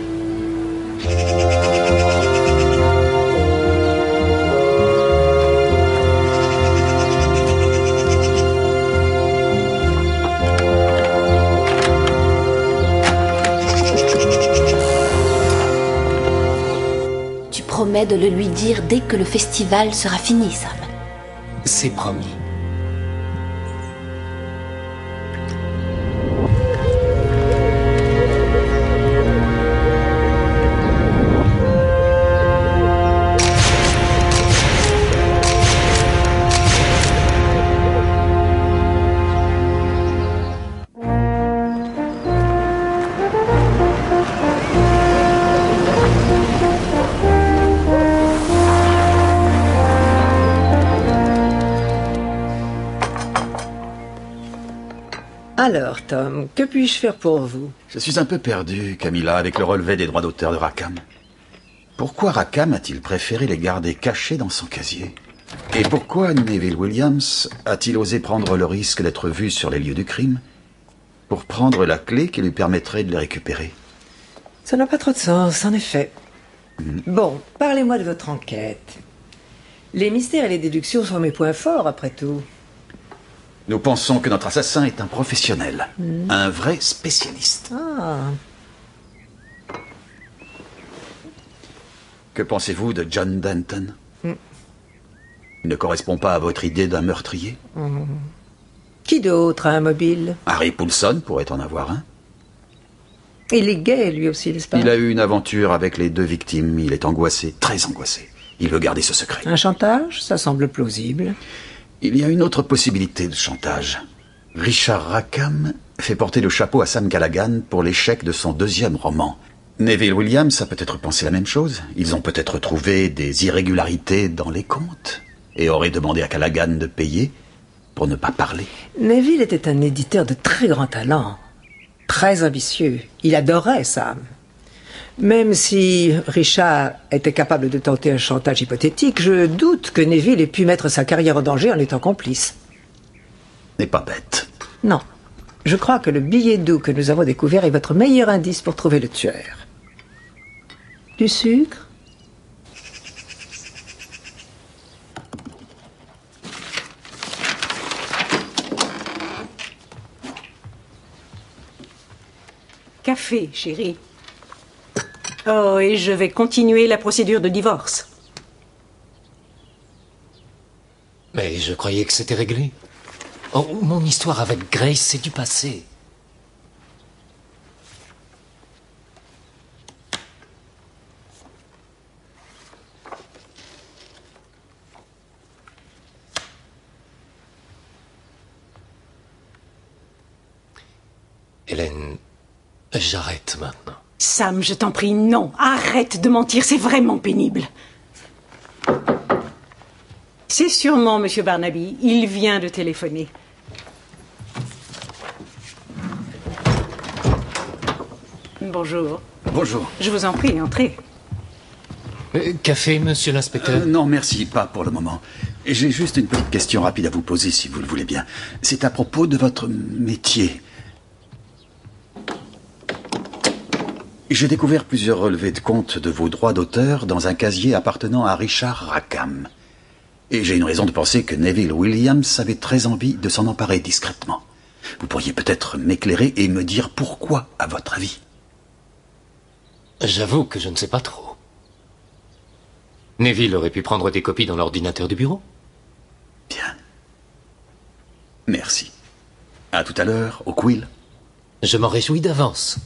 Promets de le lui dire dès que le festival sera fini, Sam. C'est promis. Alors, Tom, que puis-je faire pour vous? Je suis un peu perdu, Camilla, avec le relevé des droits d'auteur de Rackham. Pourquoi Rackham a-t-il préféré les garder cachés dans son casier? Et pourquoi Neville Williams a-t-il osé prendre le risque d'être vu sur les lieux du crime pour prendre la clé qui lui permettrait de les récupérer? Ça n'a pas trop de sens, en effet. Bon, parlez-moi de votre enquête. Les mystères et les déductions sont mes points forts, après tout. Nous pensons que notre assassin est un professionnel, un vrai spécialiste. Ah. Que pensez-vous de John Denton? Il ne correspond pas à votre idée d'un meurtrier? Qui d'autre a un mobile? Harry Poulson pourrait en avoir un. Il est gay, lui aussi, n'est-ce pas? Il a eu une aventure avec les deux victimes. Il est angoissé, très angoissé. Il veut garder ce secret. Un chantage? Ça semble plausible. Il y a une autre possibilité de chantage. Richard Rackham fait porter le chapeau à Sam Callaghan pour l'échec de son deuxième roman. Neville Williams a peut-être pensé la même chose. Ils ont peut-être trouvé des irrégularités dans les comptes et auraient demandé à Callaghan de payer pour ne pas parler. Neville était un éditeur de très grand talent, très ambitieux. Il adorait Sam. Même si Richard était capable de tenter un chantage hypothétique, je doute que Neville ait pu mettre sa carrière en danger en étant complice. N'est pas bête. Non. Je crois que le billet doux que nous avons découvert est votre meilleur indice pour trouver le tueur. Du sucre? Café, chérie. Oh, et je vais continuer la procédure de divorce. Mais je croyais que c'était réglé. Oh, mon histoire avec Grace, c'est du passé. Hélène, j'arrête maintenant. Sam, je t'en prie, non. Arrête de mentir, c'est vraiment pénible. C'est sûrement Monsieur Barnaby. Il vient de téléphoner. Bonjour. Bonjour. Je vous en prie, entrez. Café, monsieur l'inspecteur? Non, merci, pas pour le moment. J'ai juste une petite question rapide à vous poser, si vous le voulez bien. C'est à propos de votre métier. J'ai découvert plusieurs relevés de compte de vos droits d'auteur dans un casier appartenant à Richard Rackham. Et j'ai une raison de penser que Neville Williams avait très envie de s'en emparer discrètement. Vous pourriez peut-être m'éclairer et me dire pourquoi, à votre avis? J'avoue que je ne sais pas trop. Neville aurait pu prendre des copies dans l'ordinateur du bureau. Bien. Merci. À tout à l'heure, au Quill. Je m'en réjouis d'avance.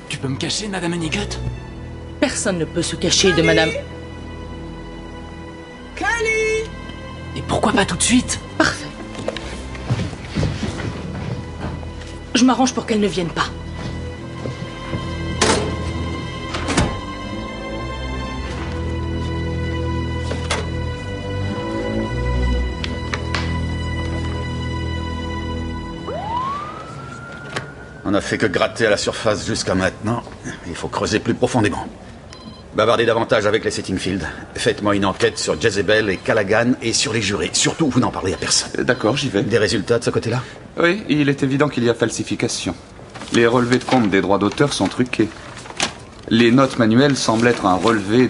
Tu peux me cacher, Madame Honeycutt? Personne ne peut se cacher de Madame... Cali! Et pourquoi pas tout de suite? Parfait. Je m'arrange pour qu'elle ne vienne pas. On n'a fait que gratter à la surface jusqu'à maintenant. Il faut creuser plus profondément. Bavardez davantage avec les Settingfield. Faites-moi une enquête sur Jezebel et Callaghan et sur les jurés. Surtout, vous n'en parlez à personne. D'accord, j'y vais. Des résultats de ce côté-là? Oui, il est évident qu'il y a falsification. Les relevés de compte des droits d'auteur sont truqués. Les notes manuelles semblent être un relevé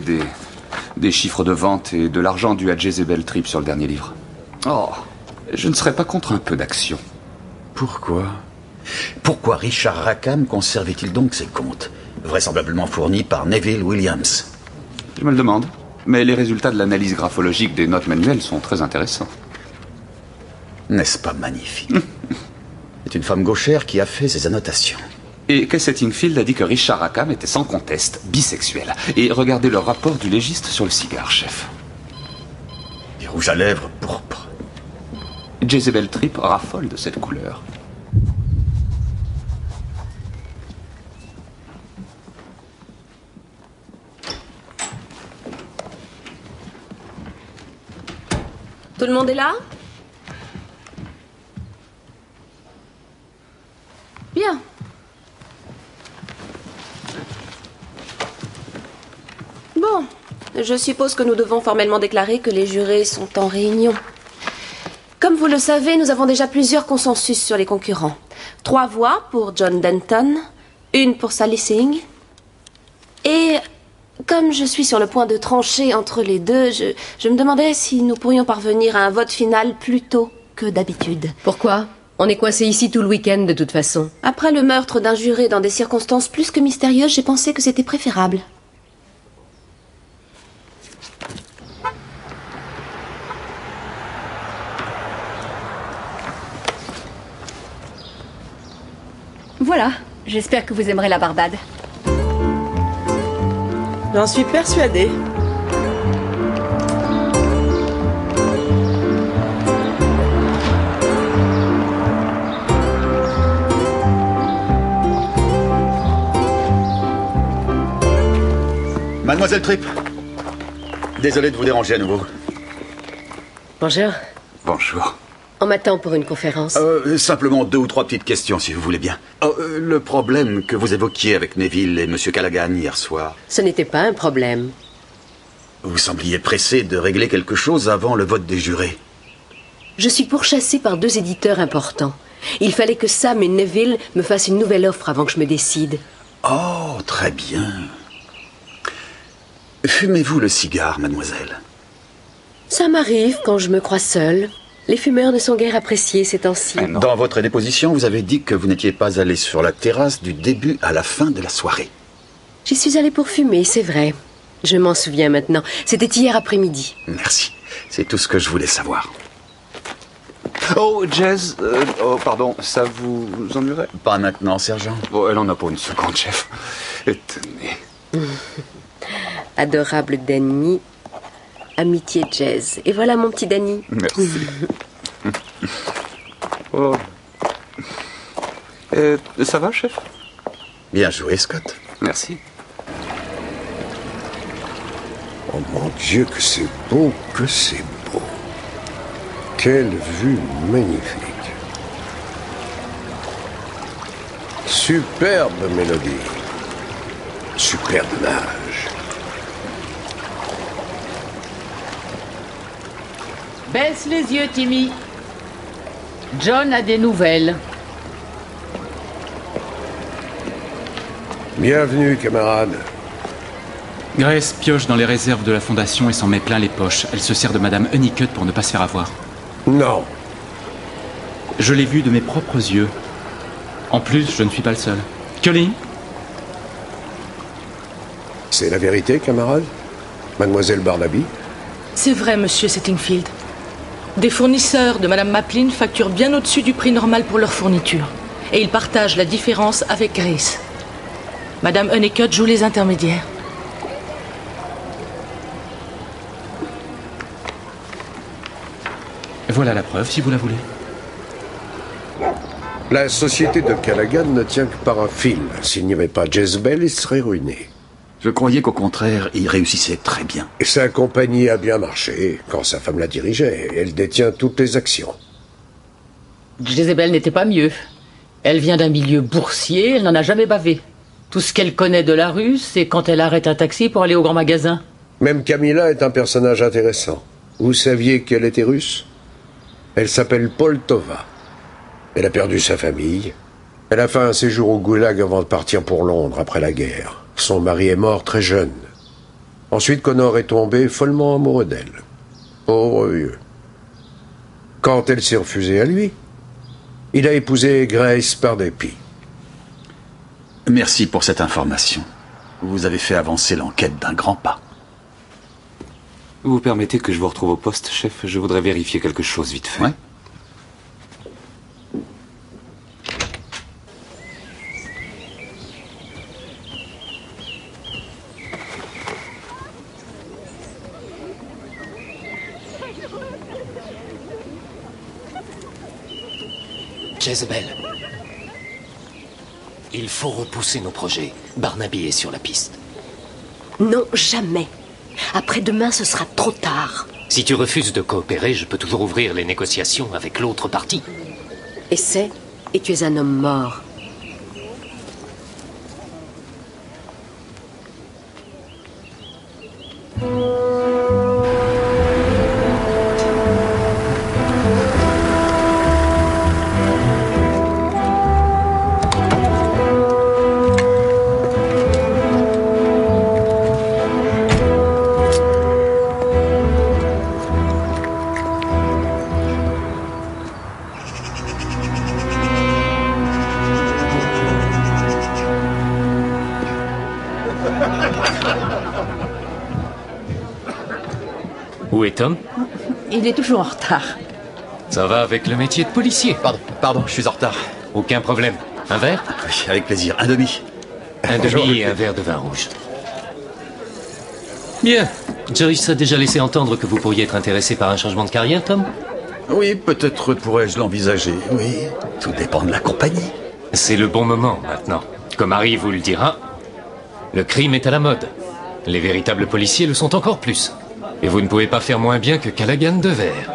des chiffres de vente et de l'argent dû à Jezebel Trip sur le dernier livre. Oh, je ne serais pas contre un peu d'action. Pourquoi? Pourquoi Richard Rackham conservait-il donc ses comptes, vraisemblablement fournis par Neville Williams? Je me le demande, mais les résultats de l'analyse graphologique des notes manuelles sont très intéressants. N'est-ce pas magnifique? C'est une femme gauchère qui a fait ces annotations. Et Kay Settingfield a dit que Richard Rackham était sans conteste bisexuel. Et regardez le rapport du légiste sur le cigare, chef. Du rouge à lèvres pourpre. Jezebel Trip raffole de cette couleur. Tout le monde est là? Bien. Bon, je suppose que nous devons formellement déclarer que les jurés sont en réunion. Comme vous le savez, nous avons déjà plusieurs consensus sur les concurrents. 3 voix pour John Denton, 1 pour Sally Singh. Et comme je suis sur le point de trancher entre les deux, je me demandais si nous pourrions parvenir à un vote final plus tôt que d'habitude. Pourquoi? On est coincé ici tout le week-end de toute façon. Après le meurtre d'un juré dans des circonstances plus que mystérieuses, j'ai pensé que c'était préférable. Voilà, j'espère que vous aimerez la Barbade. J'en suis persuadée. Mademoiselle Tripp, désolé de vous déranger à nouveau. Bonjour. Bonjour. On m'attend pour une conférence. Simplement 2 ou 3 petites questions, si vous voulez bien. Le problème que vous évoquiez avec Neville et M. Callaghan hier soir... Ce n'était pas un problème. Vous sembliez pressé de régler quelque chose avant le vote des jurés. Je suis pourchassée par 2 éditeurs importants. Il fallait que Sam et Neville me fassent une nouvelle offre avant que je me décide. Oh, très bien. Fumez-vous le cigare, mademoiselle? Ça m'arrive quand je me crois seule. Les fumeurs ne sont guère appréciés ces temps-ci. Dans votre déposition, vous avez dit que vous n'étiez pas allé sur la terrasse du début à la fin de la soirée. J'y suis allée pour fumer, c'est vrai. Je m'en souviens maintenant. C'était hier après-midi. Merci. C'est tout ce que je voulais savoir. Oh, Jazz, pardon, ça vous ennuierait? Pas maintenant, sergent. Bon, elle en a pour une seconde, chef. Et tenez. Adorable Danny. Amitié Jazz. Et voilà mon petit Danny. Merci. Oh. Ça va, chef? Bien joué, Scott. Merci. Oh mon Dieu, que c'est beau, que c'est beau. Quelle vue magnifique. Superbe mélodie. Superbe nage. Baisse les yeux, Timmy. John a des nouvelles. Bienvenue, camarade. Grace pioche dans les réserves de la Fondation et s'en met plein les poches. Elle se sert de Madame Honeycutt pour ne pas se faire avoir. Non. Je l'ai vu de mes propres yeux. En plus, je ne suis pas le seul. Colleen? C'est la vérité, camarade? Mademoiselle Barnaby? C'est vrai, monsieur Settingfield. Des fournisseurs de Madame Maplin facturent bien au-dessus du prix normal pour leurs fournitures. Et ils partagent la différence avec Grace. Madame Honeycutt joue les intermédiaires. Voilà la preuve, si vous la voulez. La société de Callaghan ne tient que par un fil. S'il n'y avait pas Jezebel, il serait ruiné. Je croyais qu'au contraire, il réussissait très bien. Et sa compagnie a bien marché quand sa femme la dirigeait. Elle détient toutes les actions. Jezebel n'était pas mieux. Elle vient d'un milieu boursier, elle n'en a jamais bavé. Tout ce qu'elle connaît de la rue, c'est quand elle arrête un taxi pour aller au grand magasin. Même Camilla est un personnage intéressant. Vous saviez qu'elle était russe? Elle s'appelle Poltova. Elle a perdu sa famille. Elle a fait un séjour au goulag avant de partir pour Londres après la guerre. Son mari est mort très jeune. Ensuite, Connor est tombé follement amoureux d'elle. Pauvre vieux. Quand elle s'est refusée à lui, il a épousé Grace par dépit. Merci pour cette information. Vous avez fait avancer l'enquête d'un grand pas. Vous permettez que je vous retrouve au poste, chef? Je voudrais vérifier quelque chose vite fait. Ouais. Jezebel. Il faut repousser nos projets. Barnaby est sur la piste. Non, jamais. Après-demain, ce sera trop tard. Si tu refuses de coopérer, je peux toujours ouvrir les négociations avec l'autre partie. Essaie, et tu es un homme mort. Où est Tom? Il est toujours en retard. Ça va avec le métier de policier? Pardon, je suis en retard. Aucun problème. Un verre? Oui, avec plaisir. Un demi. Un demi et un verre de vin rouge. Bien. Joyce a déjà laissé entendre que vous pourriez être intéressé par un changement de carrière, Tom? Oui, peut-être pourrais-je l'envisager, oui. Tout dépend de la compagnie. C'est le bon moment, maintenant. Comme Harry vous le dira, le crime est à la mode. Les véritables policiers le sont encore plus. Et vous ne pouvez pas faire moins bien que Callaghan de Verre.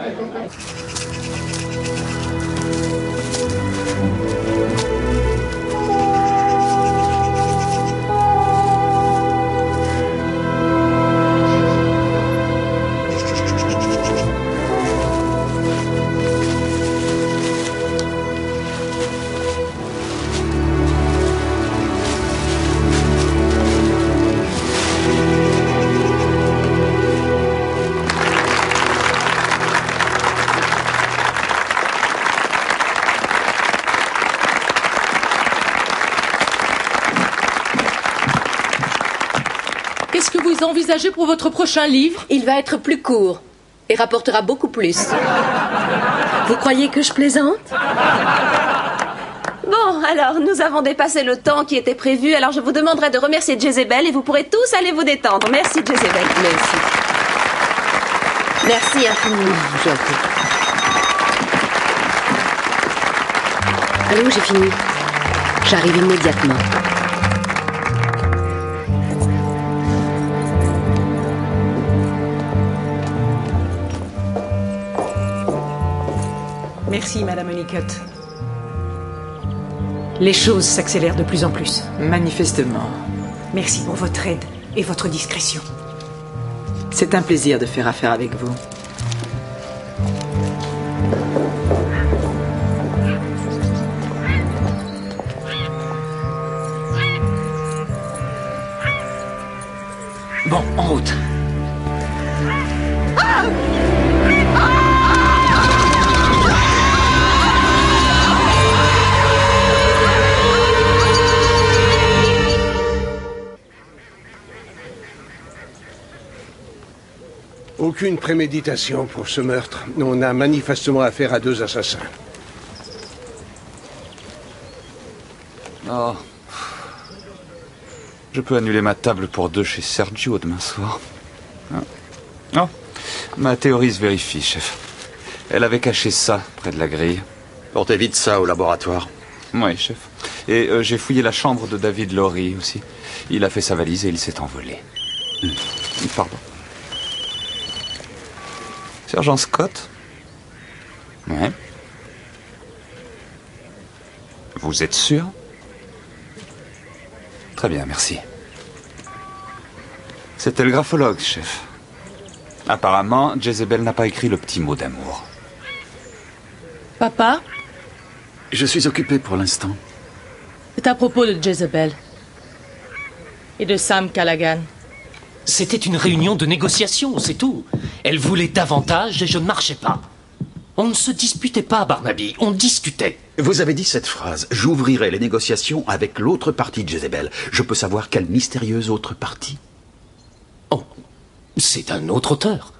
Qu'est-ce que vous envisagez pour votre prochain livre? Il va être plus court. Et rapportera beaucoup plus. Vous croyez que je plaisante? Bon, alors, nous avons dépassé le temps qui était prévu, alors je vous demanderai de remercier Jezebel et vous pourrez tous aller vous détendre. Merci, Jezebel. Merci. Merci infiniment. Allô, j'ai fini. J'arrive immédiatement. Merci, Madame Honeycutt. Les choses s'accélèrent de plus en plus. Manifestement. Merci pour votre aide et votre discrétion. C'est un plaisir de faire affaire avec vous. Bon, en route. Aucune préméditation pour ce meurtre. On a manifestement affaire à 2 assassins. Oh. Je peux annuler ma table pour 2 chez Sergio demain soir. Oh. Ma théorie se vérifie, chef. Elle avait caché ça près de la grille. Portez vite ça au laboratoire. Oui, chef. Et j'ai fouillé la chambre de David Laurie aussi. Il a fait sa valise et il s'est envolé. Pardon. Sergent Scott? Ouais. Vous êtes sûr? Très bien, merci. C'était le graphologue, chef. Apparemment, Jezebel n'a pas écrit le petit mot d'amour. Papa, Je suis occupé pour l'instant. c'est à propos de Jezebel. Et de Sam Callaghan. C'était une réunion de négociation, c'est tout. Elle voulait davantage et je ne marchais pas. On ne se disputait pas, Barnaby, on discutait. Vous avez dit cette phrase. J'ouvrirai les négociations avec l'autre partie de Jezebel. Je peux savoir quelle mystérieuse autre partie? Oh, c'est un autre auteur.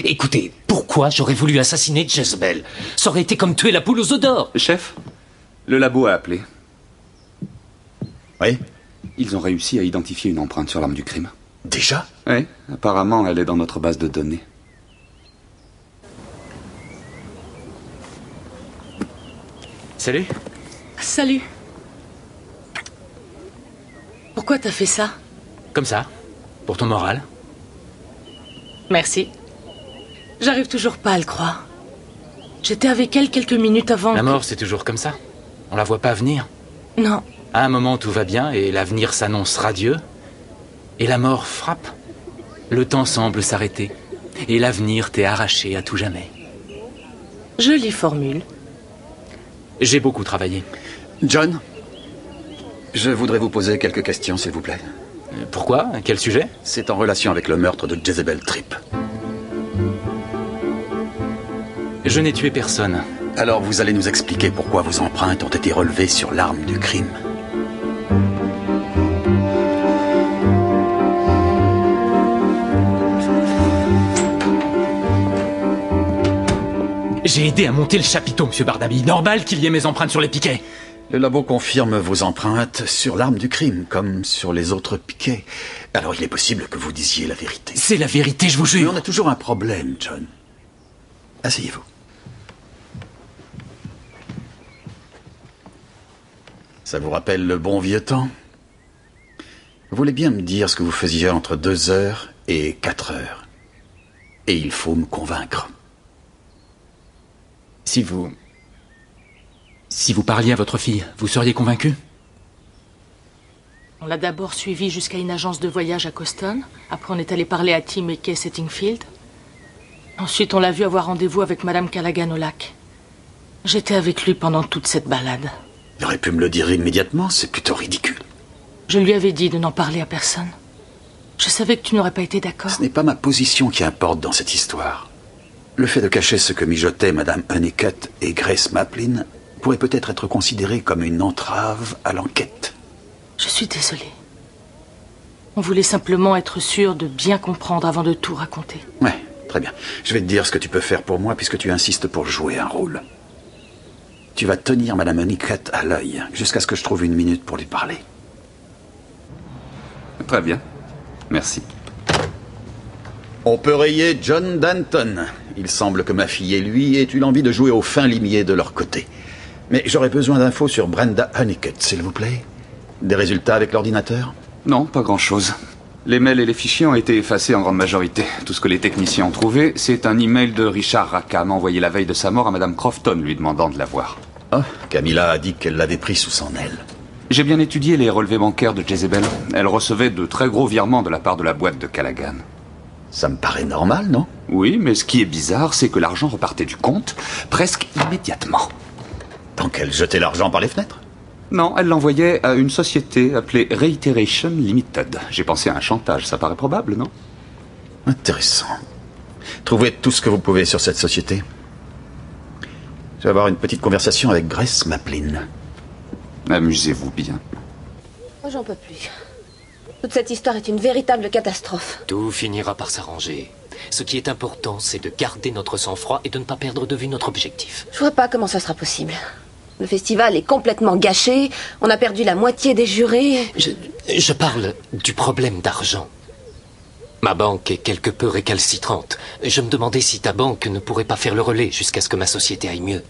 Écoutez, pourquoi j'aurais voulu assassiner Jezebel? Ça aurait été comme tuer la poule aux œufs d'or. Chef, le labo a appelé. Oui? Ils ont réussi à identifier une empreinte sur l'arme du crime. Déjà? Oui, apparemment elle est dans notre base de données. Salut. Salut. Pourquoi t'as fait ça? Comme ça, pour ton moral. Merci. J'arrive toujours pas à le croire. J'étais avec elle quelques minutes avant. La mort, c'est toujours comme ça. On la voit pas venir. Non. À un moment, tout va bien et l'avenir s'annonce radieux. Et la mort frappe. Le temps semble s'arrêter. Et l'avenir t'est arraché à tout jamais. Jolie formule. J'ai beaucoup travaillé. John, je voudrais vous poser quelques questions, s'il vous plaît. Pourquoi? Quel sujet? C'est en relation avec le meurtre de Jezebel Tripp. Je n'ai tué personne. Alors vous allez nous expliquer pourquoi vos empreintes ont été relevées sur l'arme du crime. J'ai aidé à monter le chapiteau, monsieur Barnaby. Normal qu'il y ait mes empreintes sur les piquets. Le labo confirme vos empreintes sur l'arme du crime, comme sur les autres piquets. Alors il est possible que vous disiez la vérité. C'est la vérité, je vous jure. Mais on a toujours un problème, John. Asseyez-vous. Ça vous rappelle le bon vieux temps? Vous voulez bien me dire ce que vous faisiez entre 2 heures et 4 heures. Et il faut me convaincre. Si vous parliez à votre fille, vous seriez convaincu? On l'a d'abord suivi jusqu'à une agence de voyage à Coston. Après, on est allé parler à Tim et Kay Settingfield. Ensuite, on l'a vu avoir rendez-vous avec Madame Callaghan au lac. J'étais avec lui pendant toute cette balade. Il aurait pu me le dire immédiatement, c'est plutôt ridicule. Je lui avais dit de n'en parler à personne. Je savais que tu n'aurais pas été d'accord. Ce n'est pas ma position qui importe dans cette histoire. Le fait de cacher ce que mijotaient Madame Honeycutt et Grace Maplin pourrait peut-être être considéré comme une entrave à l'enquête. Je suis désolée. On voulait simplement être sûr de bien comprendre avant de tout raconter. Ouais, Très bien. Je vais te dire ce que tu peux faire pour moi puisque tu insistes pour jouer un rôle. Tu vas tenir Madame Honeycutt à l'œil jusqu'à ce que je trouve une minute pour lui parler. Très bien. Merci. On peut rayer John Danton. Il semble que ma fille et lui aient eu l'envie de jouer au fin limier de leur côté. Mais j'aurais besoin d'infos sur Brenda Honeycutt, s'il vous plaît. Des résultats avec l'ordinateur? Non, pas grand-chose. Les mails et les fichiers ont été effacés en grande majorité. Tout ce que les techniciens ont trouvé, c'est un email de Richard Rackham envoyé la veille de sa mort à Madame Crofton, lui demandant de la voir. Ah, Camilla a dit qu'elle l'avait pris sous son aile. J'ai bien étudié les relevés bancaires de Jezebel. Elle recevait de très gros virements de la part de la boîte de Callaghan. Ça me paraît normal, non? Oui, mais ce qui est bizarre, c'est que l'argent repartait du compte presque immédiatement. Donc elle jetait l'argent par les fenêtres? Non, elle l'envoyait à une société appelée Reiteration Limited. J'ai pensé à un chantage, ça paraît probable, non? Intéressant. Trouvez tout ce que vous pouvez sur cette société. Je vais avoir une petite conversation avec Grace Maplin. Amusez-vous bien. Moi, j'en peux plus. Toute cette histoire est une véritable catastrophe. Tout finira par s'arranger. Ce qui est important, c'est de garder notre sang-froid et de ne pas perdre de vue notre objectif. Je vois pas comment ça sera possible. Le festival est complètement gâché, on a perdu la moitié des jurés. Je parle du problème d'argent. Ma banque est quelque peu récalcitrante. Je me demandais si ta banque ne pourrait pas faire le relais jusqu'à ce que ma société aille mieux.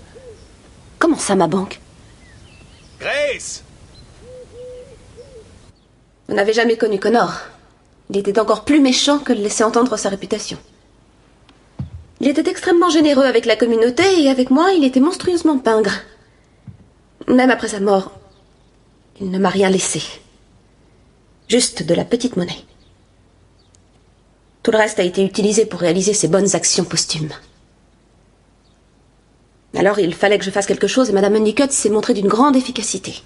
Comment ça, ma banque? Grace! Vous n'avez jamais connu Connor. Il était encore plus méchant que le laisser entendre sa réputation. Il était extrêmement généreux avec la communauté et avec moi, il était monstrueusement pingre. Même après sa mort, il ne m'a rien laissé. Juste de la petite monnaie. Tout le reste a été utilisé pour réaliser ses bonnes actions posthumes. Alors il fallait que je fasse quelque chose et Madame Honeycutt s'est montrée d'une grande efficacité.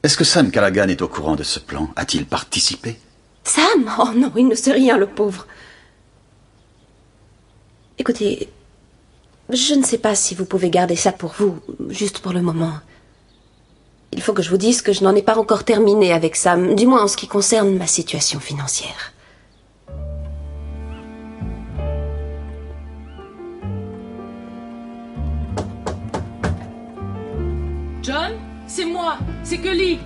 Est-ce que Sam Callaghan est au courant de ce plan? A-t-il participé? Sam? Oh non, il ne sait rien, le pauvre. Écoutez, je ne sais pas si vous pouvez garder ça pour vous, juste pour le moment. Il faut que je vous dise que je n'en ai pas encore terminé avec Sam, du moins en ce qui concerne ma situation financière. John, c'est moi, c'est Kelly.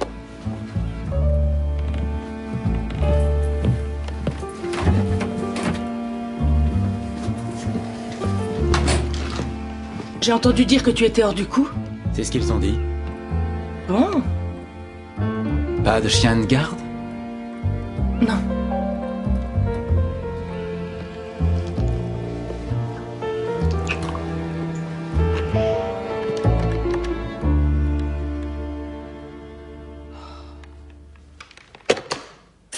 J'ai entendu dire que tu étais hors du coup. C'est ce qu'ils ont dit. Bon. Pas de chien de garde? Non.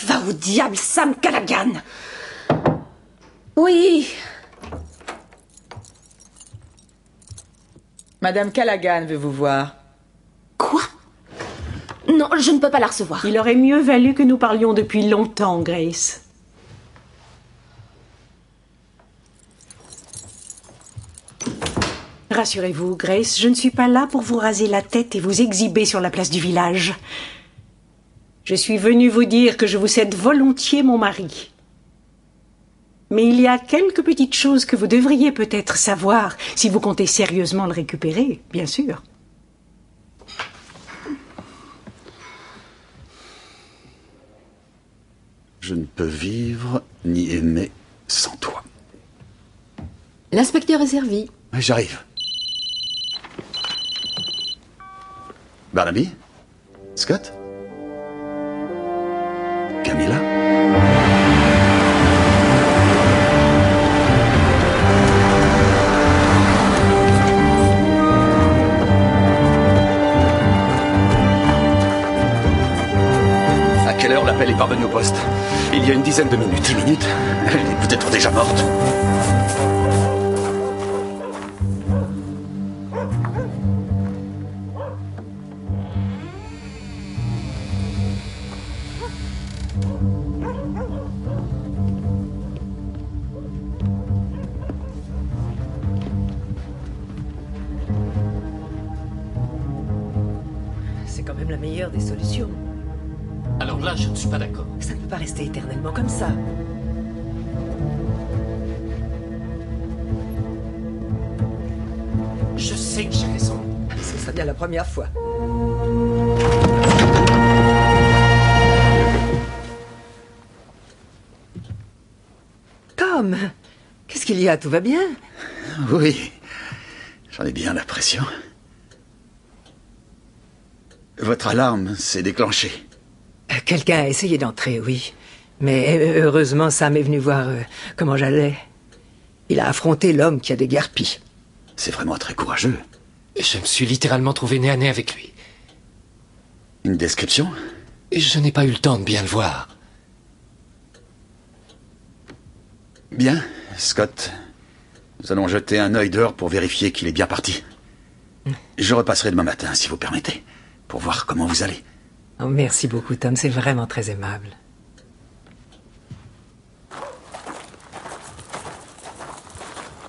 Va au diable, Sam Callaghan! Oui. Madame Callaghan veut vous voir. Quoi? Non, je ne peux pas la recevoir. Il aurait mieux valu que nous parlions depuis longtemps, Grace. Rassurez-vous, Grace, je ne suis pas là pour vous raser la tête et vous exhiber sur la place du village. Je suis venue vous dire que je vous cède volontiers mon mari. Mais il y a quelques petites choses que vous devriez peut-être savoir si vous comptez sérieusement le récupérer, bien sûr. Je ne peux vivre ni aimer sans toi. L'inspecteur est servi. J'arrive. Barnaby? Scott? Camilla? À quelle heure l'appel est parvenu au poste? Il y a une dizaine de minutes. 10 minutes? Elle est peut-être déjà morte. C'est quand même la meilleure des solutions. Alors là, je ne suis pas d'accord. Ça ne peut pas rester éternellement comme ça. Je sais que j'ai raison. Ce serait bien la première fois. Tom, qu'est-ce qu'il y a? Tout va bien? Oui, j'en ai bien l'impression. Votre alarme s'est déclenchée. Quelqu'un a essayé d'entrer, oui. Mais heureusement, Sam est venu voir comment j'allais. Il a affronté l'homme qui a déguerpi. C'est vraiment très courageux. Je me suis littéralement trouvé nez à nez avec lui. Une description? Je n'ai pas eu le temps de bien le voir. Bien, Scott. Nous allons jeter un œil dehors pour vérifier qu'il est bien parti. Je repasserai demain matin, si vous permettez, pour voir comment vous allez. Oh, merci beaucoup, Tom. C'est vraiment très aimable.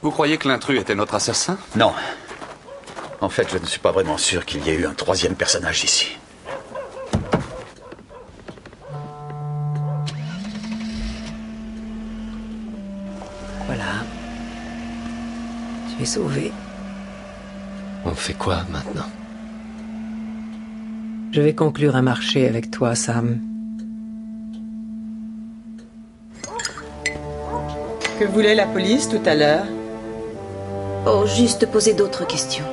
Vous croyez que l'intrus était notre assassin? Non. En fait, je ne suis pas vraiment sûr qu'il y ait eu un troisième personnage ici. Voilà. Tu es sauvé. On fait quoi maintenant? Je vais conclure un marché avec toi, Sam. Que voulait la police tout à l'heure? Oh, juste poser d'autres questions.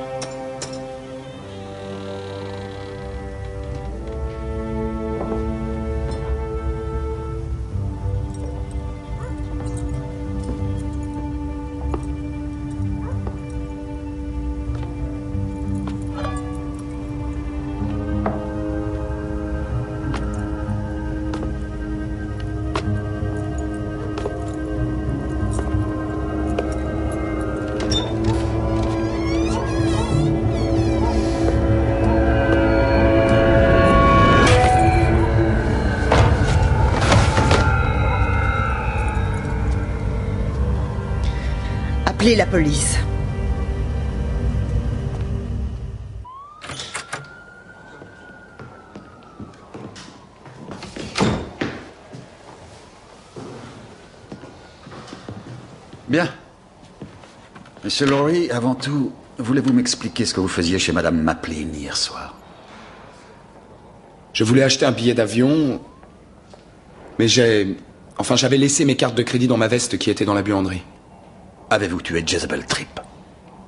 Appelez la police. Bien. Monsieur Lowry, avant tout, voulez-vous m'expliquer ce que vous faisiez chez Madame Maplin hier soir? Je voulais acheter un billet d'avion, mais j'avais laissé mes cartes de crédit dans ma veste qui était dans la buanderie. Avez-vous tué Jezebel Tripp?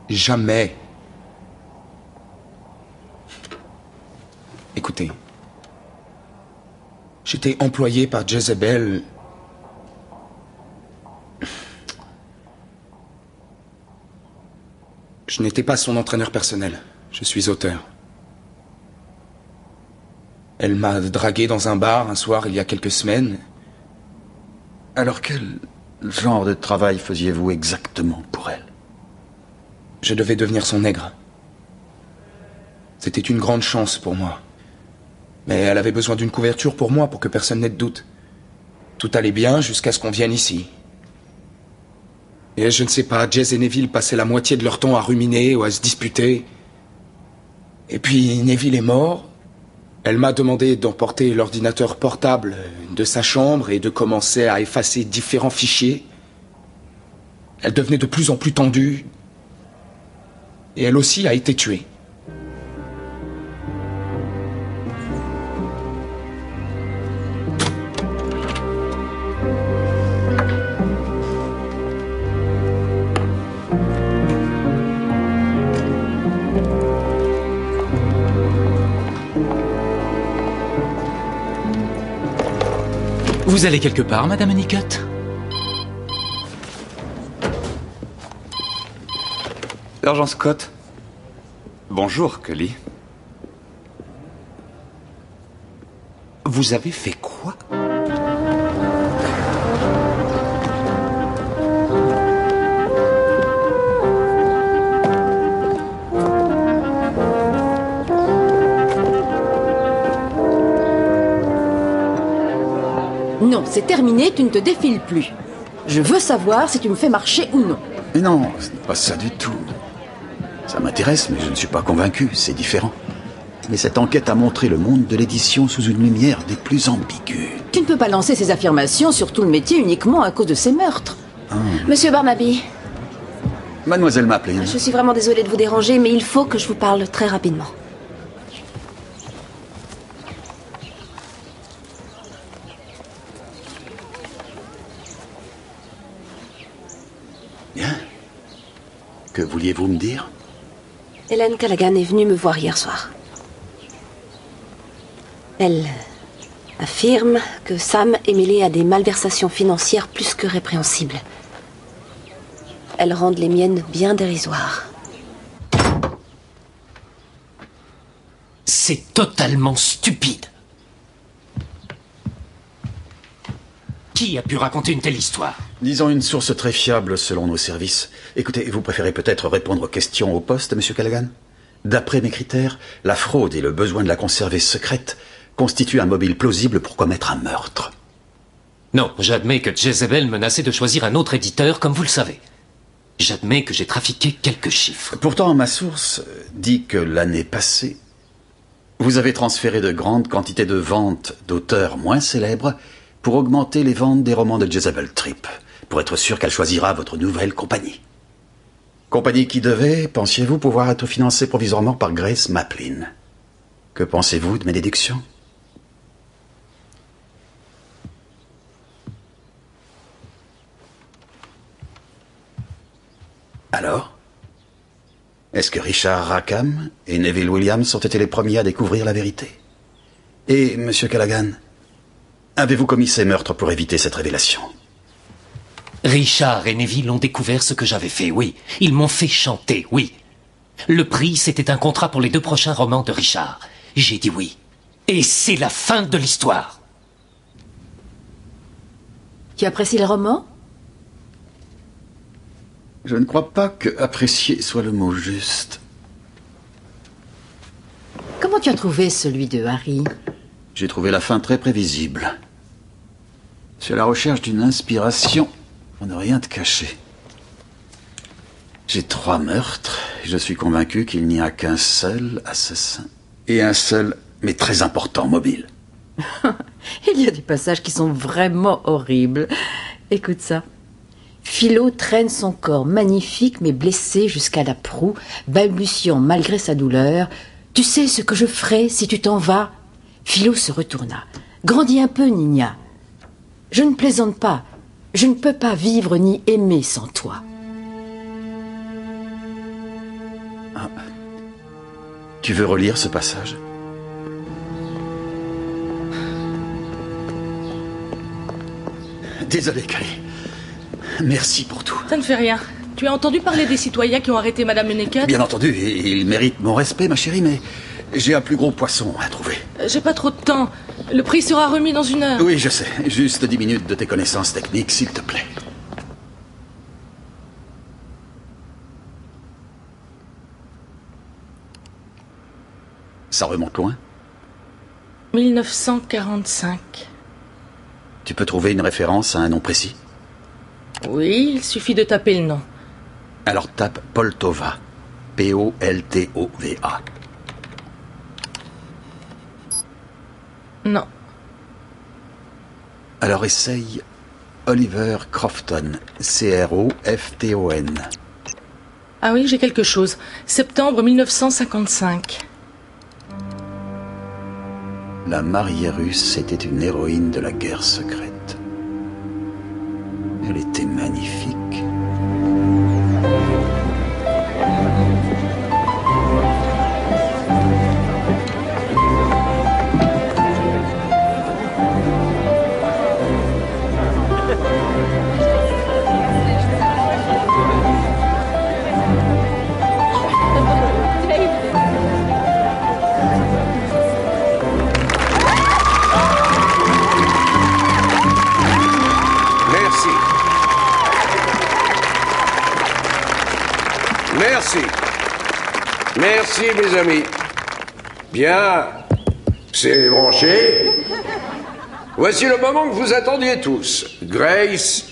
Jamais. Écoutez, j'étais employé par Jezebel. Je n'étais pas son entraîneur personnel. Je suis auteur. Elle m'a dragué dans un bar un soir il y a quelques semaines. Alors quel genre de travail faisiez-vous exactement pour elle? Je devais devenir son nègre. C'était une grande chance pour moi. Mais elle avait besoin d'une couverture pour moi, pour que personne n'ait de doute. Tout allait bien jusqu'à ce qu'on vienne ici. Et je ne sais pas, Jez et Neville passaient la moitié de leur temps à ruminer ou à se disputer. Et puis Neville est mort. Elle m'a demandé d'emporter l'ordinateur portable de sa chambre et de commencer à effacer différents fichiers. Elle devenait de plus en plus tendue. Et elle aussi a été tuée. Vous allez quelque part, Madame Honeycutt? Sergent Scott. Bonjour, Cully. Vous avez fait quoi? Non, c'est terminé, tu ne te défiles plus. Je veux savoir si tu me fais marcher ou non. Mais non, ce n'est pas ça du tout. Ça m'intéresse, mais je ne suis pas convaincu, c'est différent. Mais cette enquête a montré le monde de l'édition sous une lumière des plus ambiguës. Tu ne peux pas lancer ces affirmations sur tout le métier uniquement à cause de ces meurtres. Monsieur Barnaby, Mademoiselle Maplin. Je suis vraiment désolée de vous déranger, mais il faut que je vous parle très rapidement. Bien. Que vouliez-vous me dire? Hélène Callaghan est venue me voir hier soir. Elle affirme que Sam est mêlé à des malversations financières plus que répréhensibles. Elles rendent les miennes bien dérisoires. C'est totalement stupide. Qui a pu raconter une telle histoire? Disons une source très fiable selon nos services. Écoutez, vous préférez peut-être répondre aux questions au poste, Monsieur Callaghan? D'après mes critères, la fraude et le besoin de la conserver secrète constituent un mobile plausible pour commettre un meurtre. Non, j'admets que Jezebel menaçait de choisir un autre éditeur, comme vous le savez. J'admets que j'ai trafiqué quelques chiffres. Pourtant, ma source dit que l'année passée, vous avez transféré de grandes quantités de ventes d'auteurs moins célèbres pour augmenter les ventes des romans de Jezebel Tripp, pour être sûr qu'elle choisira votre nouvelle compagnie. Compagnie qui devait, pensiez-vous, pouvoir être financée provisoirement par Grace Maplin. Que pensez-vous de mes déductions? Alors? Est-ce que Richard Rackham et Neville Williams ont été les premiers à découvrir la vérité? Et, Monsieur Callaghan, avez-vous commis ces meurtres pour éviter cette révélation? Richard et Neville ont découvert ce que j'avais fait, oui. Ils m'ont fait chanter, oui. Le prix, c'était un contrat pour les 2 prochains romans de Richard. J'ai dit oui. Et c'est la fin de l'histoire. Tu apprécies le roman? Je ne crois pas que apprécier soit le mot juste. Comment tu as trouvé celui de Harry? J'ai trouvé la fin très prévisible. Je suis à la recherche d'une inspiration pour ne rien te cacher. J'ai 3 meurtres et je suis convaincu qu'il n'y a qu'un seul assassin. Et un seul, mais très important, mobile. Il y a des passages qui sont vraiment horribles. Écoute ça. Philo traîne son corps magnifique mais blessé jusqu'à la proue, balbutiant malgré sa douleur. « Tu sais ce que je ferai si tu t'en vas ?» Philo se retourna. « Grandis un peu, Nina. Je ne plaisante pas. Je ne peux pas vivre ni aimer sans toi. » Ah. Tu veux relire ce passage? Désolé, Kali. Merci pour tout. Ça ne fait rien. Tu as entendu parler des citoyens qui ont arrêté Madame Hunnicutt? Bien entendu, il mérite mon respect, ma chérie, mais j'ai un plus gros poisson à trouver. J'ai pas trop de temps. Le prix sera remis dans 1 heure. Oui, je sais. Juste 10 minutes de tes connaissances techniques, s'il te plaît. Ça remonte loin? 1945. Tu peux trouver une référence à un nom précis? Oui, il suffit de taper le nom. Alors tape Poltova. P-O-L-T-O-V-A. Non. Alors essaye Oliver Crofton. C-R-O-F-T-O-N. Ah oui, j'ai quelque chose. Septembre 1955. La mariée russe était une héroïne de la guerre secrète. Elle était magnifique. Merci, mes amis. Bien, c'est branché. Voici le moment que vous attendiez tous. Grace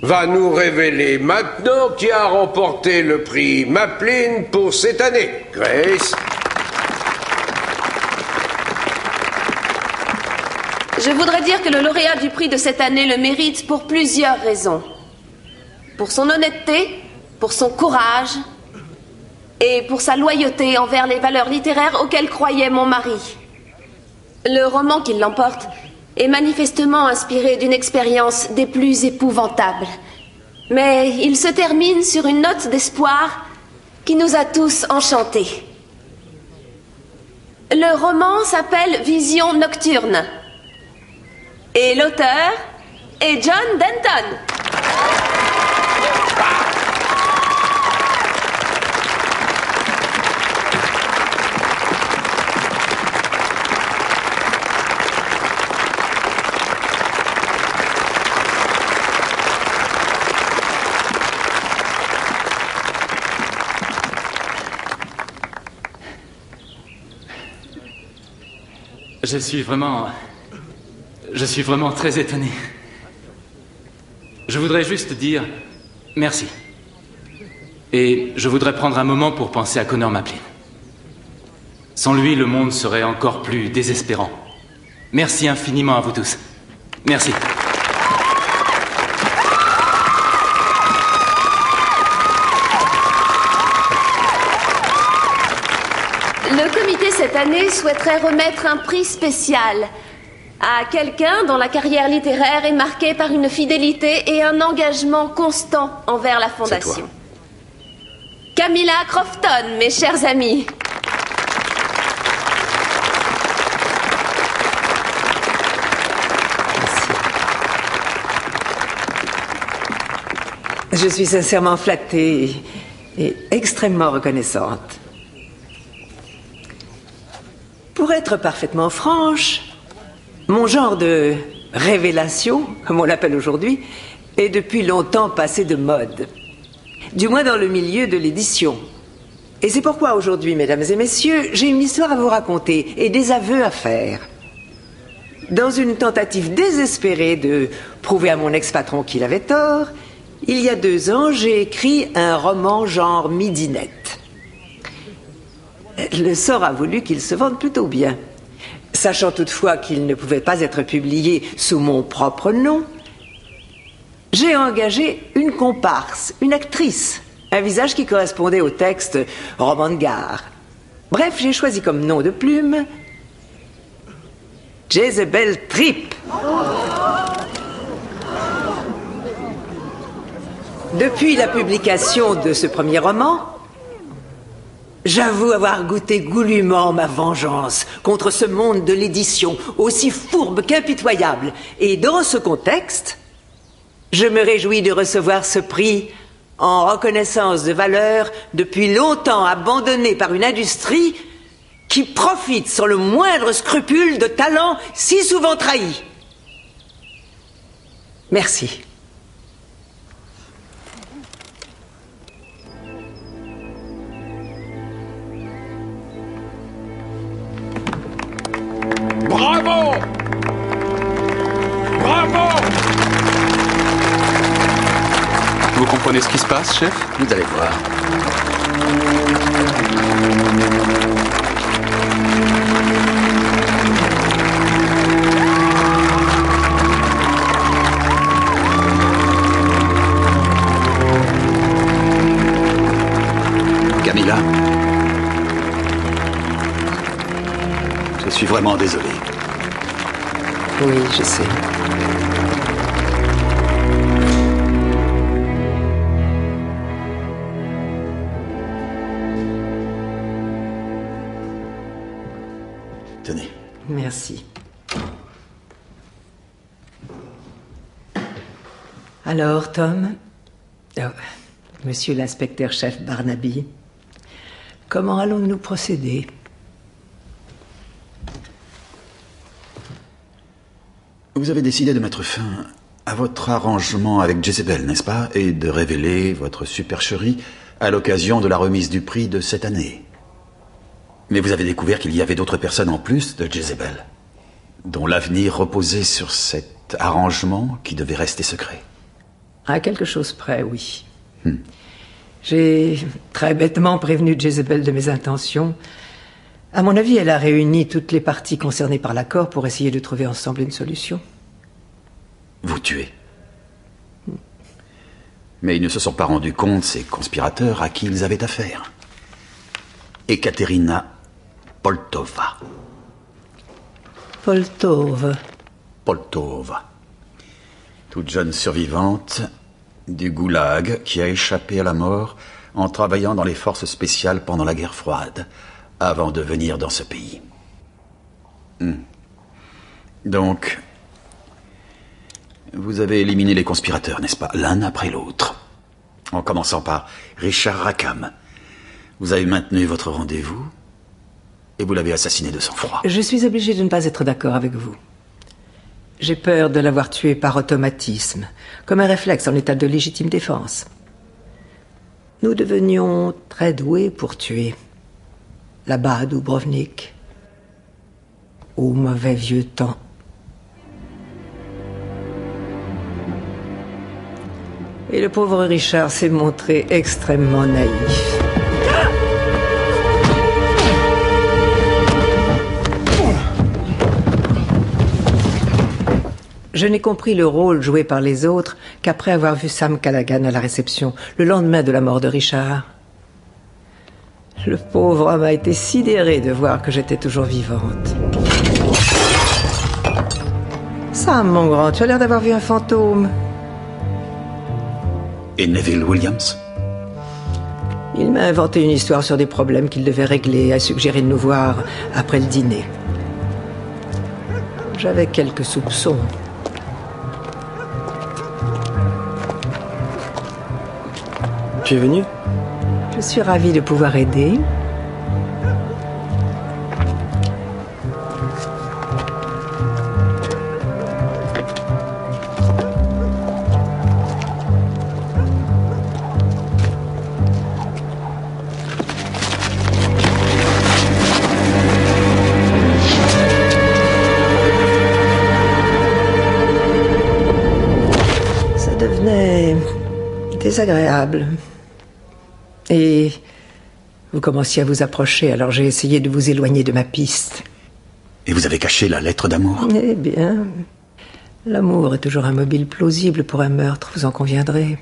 va nous révéler maintenant qui a remporté le prix Maplin pour cette année. Grace. Je voudrais dire que le lauréat du prix de cette année le mérite pour plusieurs raisons. Pour son honnêteté, pour son courage et pour sa loyauté envers les valeurs littéraires auxquelles croyait mon mari. Le roman qui l'emporte est manifestement inspiré d'une expérience des plus épouvantables. Mais il se termine sur une note d'espoir qui nous a tous enchantés. Le roman s'appelle Vision nocturne. Et l'auteur est John Denton. Je suis vraiment très étonné. Je voudrais juste dire merci. Et je voudrais prendre un moment pour penser à Connor Maplin. Sans lui, le monde serait encore plus désespérant. Merci infiniment à vous tous. Merci. Le comité cette année souhaiterait remettre un prix spécial à quelqu'un dont la carrière littéraire est marquée par une fidélité et un engagement constant envers la Fondation. Camilla Crofton, mes chers amis. Je suis sincèrement flattée et extrêmement reconnaissante. Pour être parfaitement franche, mon genre de révélation, comme on l'appelle aujourd'hui, est depuis longtemps passé de mode. Du moins dans le milieu de l'édition. Et c'est pourquoi aujourd'hui, mesdames et messieurs, j'ai une histoire à vous raconter et des aveux à faire. Dans une tentative désespérée de prouver à mon ex-patron qu'il avait tort, il y a 2 ans, j'ai écrit un roman genre midinette. Le sort a voulu qu'il se vende plutôt bien. Sachant toutefois qu'il ne pouvait pas être publié sous mon propre nom, j'ai engagé une comparse, une actrice, un visage qui correspondait au texte roman de gare. Bref, j'ai choisi comme nom de plume Jezebel Tripp. Depuis la publication de ce premier roman, j'avoue avoir goûté goulûment ma vengeance contre ce monde de l'édition, aussi fourbe qu'impitoyable. Et dans ce contexte, je me réjouis de recevoir ce prix en reconnaissance de valeur depuis longtemps abandonné par une industrie qui profite sans le moindre scrupule de talents si souvent trahis. Merci. Bravo! Bravo! Vous comprenez ce qui se passe, chef? Vous allez voir. Camilla, je suis vraiment désolé. Oui, je sais. Tenez. Merci. Alors, Tom, monsieur l'inspecteur-chef Barnaby, comment allons-nous procéder? Vous avez décidé de mettre fin à votre arrangement avec Jezebel, n'est-ce pas? Et de révéler votre supercherie à l'occasion de la remise du prix de cette année. Mais vous avez découvert qu'il y avait d'autres personnes en plus de Jezebel, dont l'avenir reposait sur cet arrangement qui devait rester secret. À quelque chose près, oui. J'ai très bêtement prévenu Jezebel de mes intentions. À mon avis, elle a réuni toutes les parties concernées par l'accord pour essayer de trouver ensemble une solution. Vous tuez. Mais ils ne se sont pas rendus compte, ces conspirateurs, à qui ils avaient affaire. Ekaterina Poltova. Poltova. Toute jeune survivante du goulag qui a échappé à la mort en travaillant dans les forces spéciales pendant la guerre froide, avant de venir dans ce pays. Donc, vous avez éliminé les conspirateurs, n'est-ce pas, l'un après l'autre. En commençant par Richard Rackham. Vous avez maintenu votre rendez-vous et vous l'avez assassiné de sang-froid. Je suis obligée de ne pas être d'accord avec vous. J'ai peur de l'avoir tué par automatisme, comme un réflexe en état de légitime défense. Nous devenions très doués pour tuer. Là-bas à Dubrovnik, au mauvais vieux temps. Et le pauvre Richard s'est montré extrêmement naïf. Je n'ai compris le rôle joué par les autres qu'après avoir vu Sam Callaghan à la réception, le lendemain de la mort de Richard. Le pauvre homme a été sidéré de voir que j'étais toujours vivante. Sam, mon grand, tu as l'air d'avoir vu un fantôme. Et Neville Williams? Il m'a inventé une histoire sur des problèmes qu'il devait régler et a suggéré de nous voir après le dîner. J'avais quelques soupçons. Tu es venu? Je suis ravie de pouvoir aider. Ça devenait désagréable. Et vous commenciez à vous approcher, alors j'ai essayé de vous éloigner de ma piste. Et vous avez caché la lettre d'amour? Eh bien, l'amour est toujours un mobile plausible pour un meurtre, vous en conviendrez.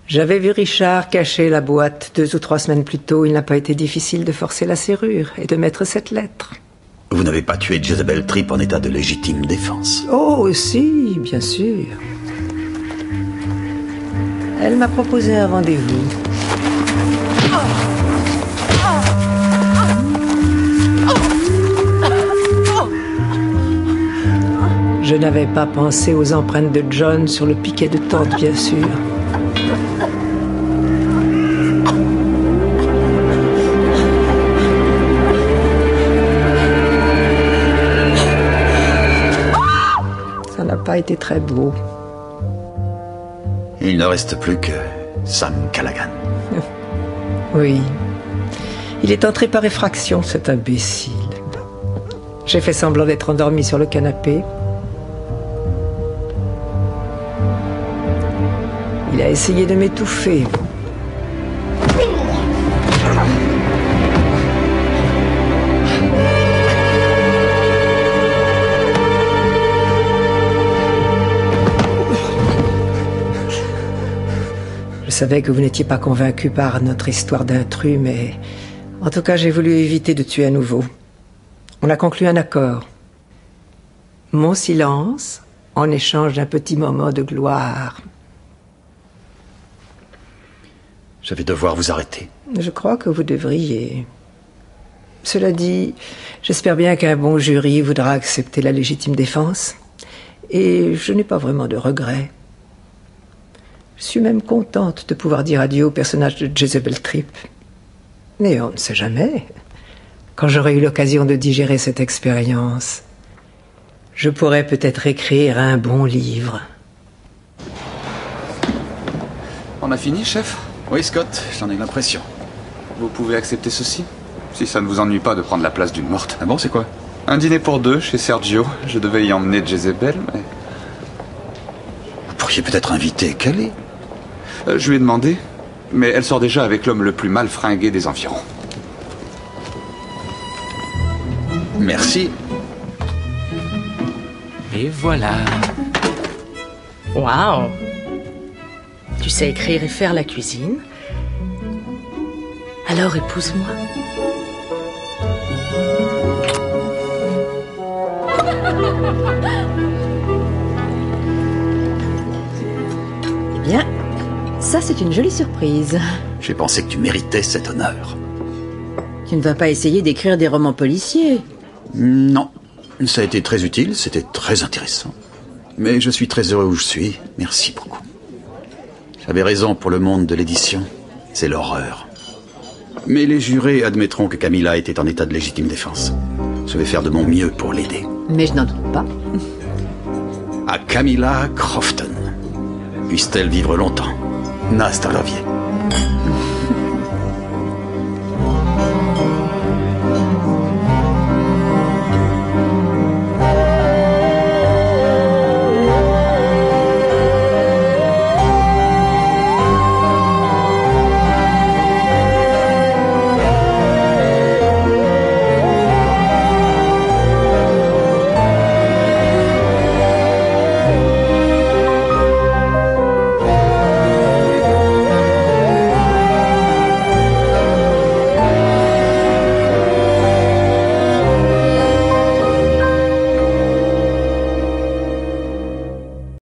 J'avais vu Richard cacher la boîte 2 ou 3 semaines plus tôt. Il n'a pas été difficile de forcer la serrure et de mettre cette lettre. Vous n'avez pas tué Jezebel Tripp en état de légitime défense? Oh, si, bien sûr. Elle m'a proposé un rendez-vous. Je n'avais pas pensé aux empreintes de John sur le piquet de tente, bien sûr. Ça n'a pas été très beau. Il ne reste plus que Sam Callaghan. Oui. Il est entré par effraction, cet imbécile. J'ai fait semblant d'être endormi sur le canapé. Il a essayé de m'étouffer. Je savais que vous n'étiez pas convaincu par notre histoire d'intrus, mais en tout cas, j'ai voulu éviter de tuer à nouveau. On a conclu un accord. Mon silence en échange d'un petit moment de gloire. Je vais devoir vous arrêter. Je crois que vous devriez. Cela dit, j'espère bien qu'un bon jury voudra accepter la légitime défense. Et je n'ai pas vraiment de regrets. Je suis même contente de pouvoir dire adieu au personnage de Jezebel Tripp. Mais on ne sait jamais. Quand j'aurai eu l'occasion de digérer cette expérience, je pourrais peut-être écrire un bon livre. On a fini, chef? Oui, Scott, j'en ai l'impression. Vous pouvez accepter ceci? Si ça ne vous ennuie pas de prendre la place d'une morte. Ah bon, c'est quoi? Un dîner pour 2 chez Sergio. Je devais y emmener Jezebel, mais... Vous pourriez peut-être inviter Kelly. Je lui ai demandé, mais elle sort déjà avec l'homme le plus mal fringué des environs. Merci. Et voilà. Waouh. Tu sais écrire et faire la cuisine. Alors épouse-moi. Eh bien, ça c'est une jolie surprise. J'ai pensé que tu méritais cet honneur. Tu ne vas pas essayer d'écrire des romans policiers? Non. Ça a été très utile, c'était très intéressant. Mais je suis très heureux où je suis. Merci beaucoup. J'avais raison pour le monde de l'édition. C'est l'horreur. Mais les jurés admettront que Camilla était en état de légitime défense. Je vais faire de mon mieux pour l'aider. Mais je n'en doute pas. À Camilla Crofton. Puisse-t-elle vivre longtemps. Nasta Gravier.